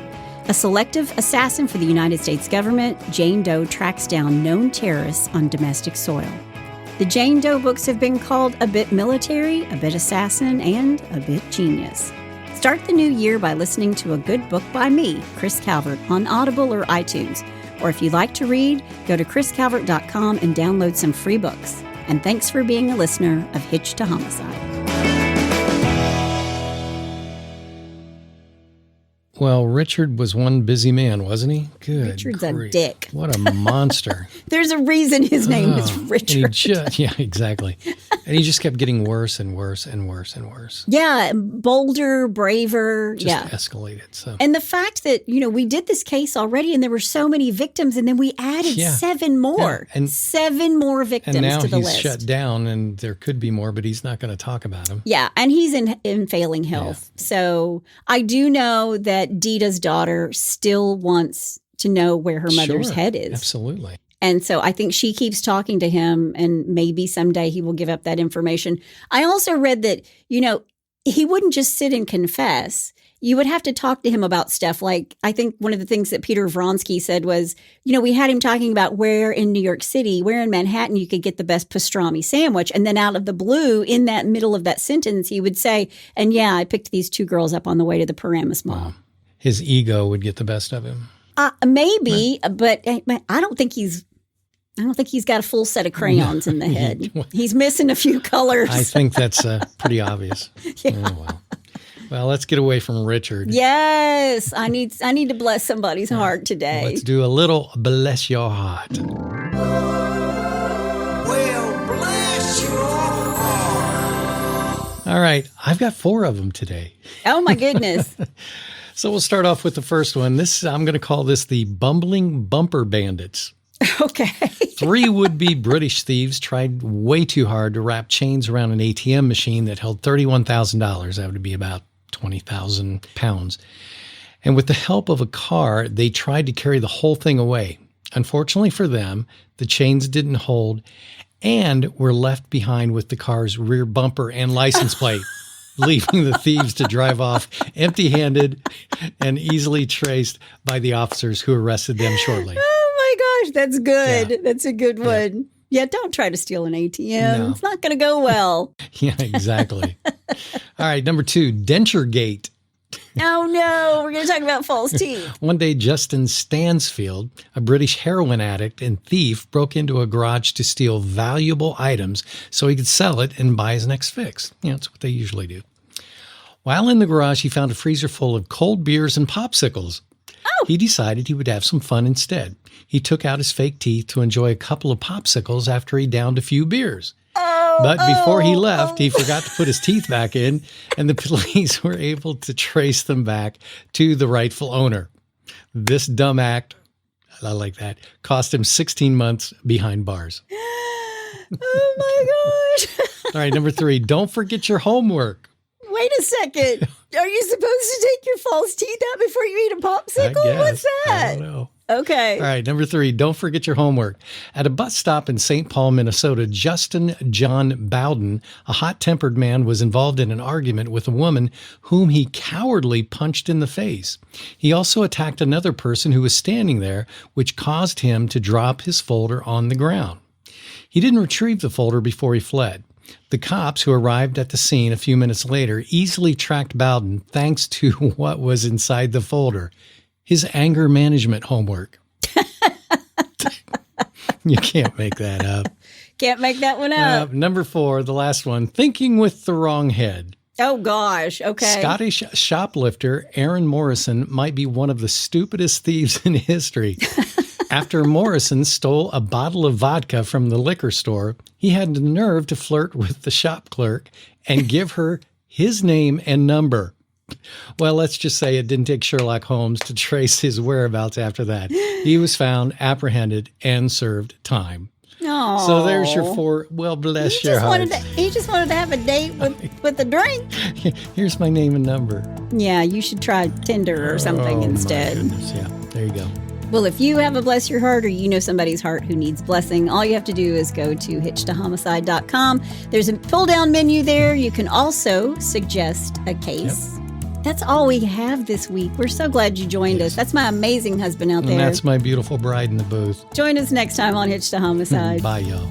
A selective assassin for the United States government, Jane Doe tracks down known terrorists on domestic soil. The Jane Doe books have been called a bit military, a bit assassin, and a bit genius. Start the new year by listening to a good book by me, Chris Calvert, on Audible or iTunes. Or if you like to read, go to chriscalvert.com and download some free books. And thanks for being a listener of Hitched to Homicide.
Well, Richard was one busy man, wasn't he? Good
Richard's
grief.
a dick.
What a monster.
There's a reason his name is Richard.
Yeah, exactly. And he just kept getting worse and worse and worse and worse.
Yeah, bolder, braver.
Just escalated. So.
And the fact that, we did this case already and there were so many victims and then we added 7 more.
Yeah. And
7 more victims to the list.
And now he's shut down and there could be more, but he's not going to talk about them.
Yeah, and he's in failing health. Yeah. So I do know that Dita's daughter still wants to know where her mother's head is.
Absolutely.
And so I think she keeps talking to him and maybe someday he will give up that information. I also read that, he wouldn't just sit and confess. You would have to talk to him about stuff like, I think one of the things that Peter Vronsky said was, we had him talking about where in New York City, where in Manhattan you could get the best pastrami sandwich. And then out of the blue, in that middle of that sentence, he would say, and yeah, I picked these 2 girls up on the way to the Paramus Mall.
Wow. His ego would get the best of him.
Maybe, but I don't think he's got a full set of crayons in the head. He's missing a few colors.
I think that's pretty obvious.
Yeah.
Oh, well, let's get away from Richard.
Yes, I need to bless somebody's heart today.
Let's do a little bless your heart.
Well, bless your heart.
All right, I've got 4 of them today.
Oh my goodness.
So we'll start off with the first one. I'm going to call this the Bumbling Bumper Bandits.
Okay.
3 would-be British thieves tried way too hard to wrap chains around an ATM machine that held $31,000. That would be about 20,000 pounds. And with the help of a car, they tried to carry the whole thing away. Unfortunately for them, the chains didn't hold and were left behind with the car's rear bumper and license plate. Leaving the thieves to drive off empty-handed and easily traced by the officers who arrested them shortly.
Oh my gosh, that's good.
Yeah.
That's a good one. Yeah, don't try to steal an ATM.
No.
It's not going to go well.
Yeah, exactly. All right, number 2, Denture Gate.
Oh no, we're going to talk about false teeth.
One day, Justin Stansfield, a British heroin addict and thief, broke into a garage to steal valuable items so he could sell it and buy his next fix. That's what they usually do. While in the garage, he found a freezer full of cold beers and popsicles. Oh. He decided he would have some fun instead. He took out his fake teeth to enjoy a couple of popsicles after he downed a few beers. But before he left, he forgot to put his teeth back in, and the police were able to trace them back to the rightful owner. This dumb act, I like that, cost him 16 months behind bars.
Oh my gosh.
All right, number 3, don't forget your homework.
Wait a second. Are you supposed to take your false teeth out before you eat a popsicle?
I guess.
What's that?
I don't know.
Okay.
All right, number 3, don't forget your homework. At a bus stop in St. Paul, Minnesota, Justin John Bowden, a hot-tempered man, was involved in an argument with a woman whom he cowardly punched in the face. He also attacked another person who was standing there, which caused him to drop his folder on the ground. He didn't retrieve the folder before he fled. The cops, who arrived at the scene a few minutes later, easily tracked Bowden thanks to what was inside the folder. His anger management homework. You can't make that up.
Can't make that one up.
Number 4, the last one, thinking with the wrong head.
Oh, gosh. Okay.
Scottish shoplifter Aaron Morrison might be one of the stupidest thieves in history. After Morrison stole a bottle of vodka from the liquor store, he had the nerve to flirt with the shop clerk and give her his name and number. Well, let's just say it didn't take Sherlock Holmes to trace his whereabouts after that. He was found, apprehended, and served time.
Oh.
So there's your 4, well, bless your heart.
He just wanted to have a date with a drink.
Here's my name and number.
Yeah, you should try Tinder or something instead.
My goodness. Yeah, there you go.
Well, if you have a bless your heart or you know somebody's heart who needs blessing, all you have to do is go to hitchedtohomicide.com. There's a pull-down menu there. You can also suggest a case. Yep. That's all we have this week. We're so glad you joined us. That's my amazing husband out there.
And that's my beautiful bride in the booth.
Join us next time on Hitched to Homicide.
Bye, y'all.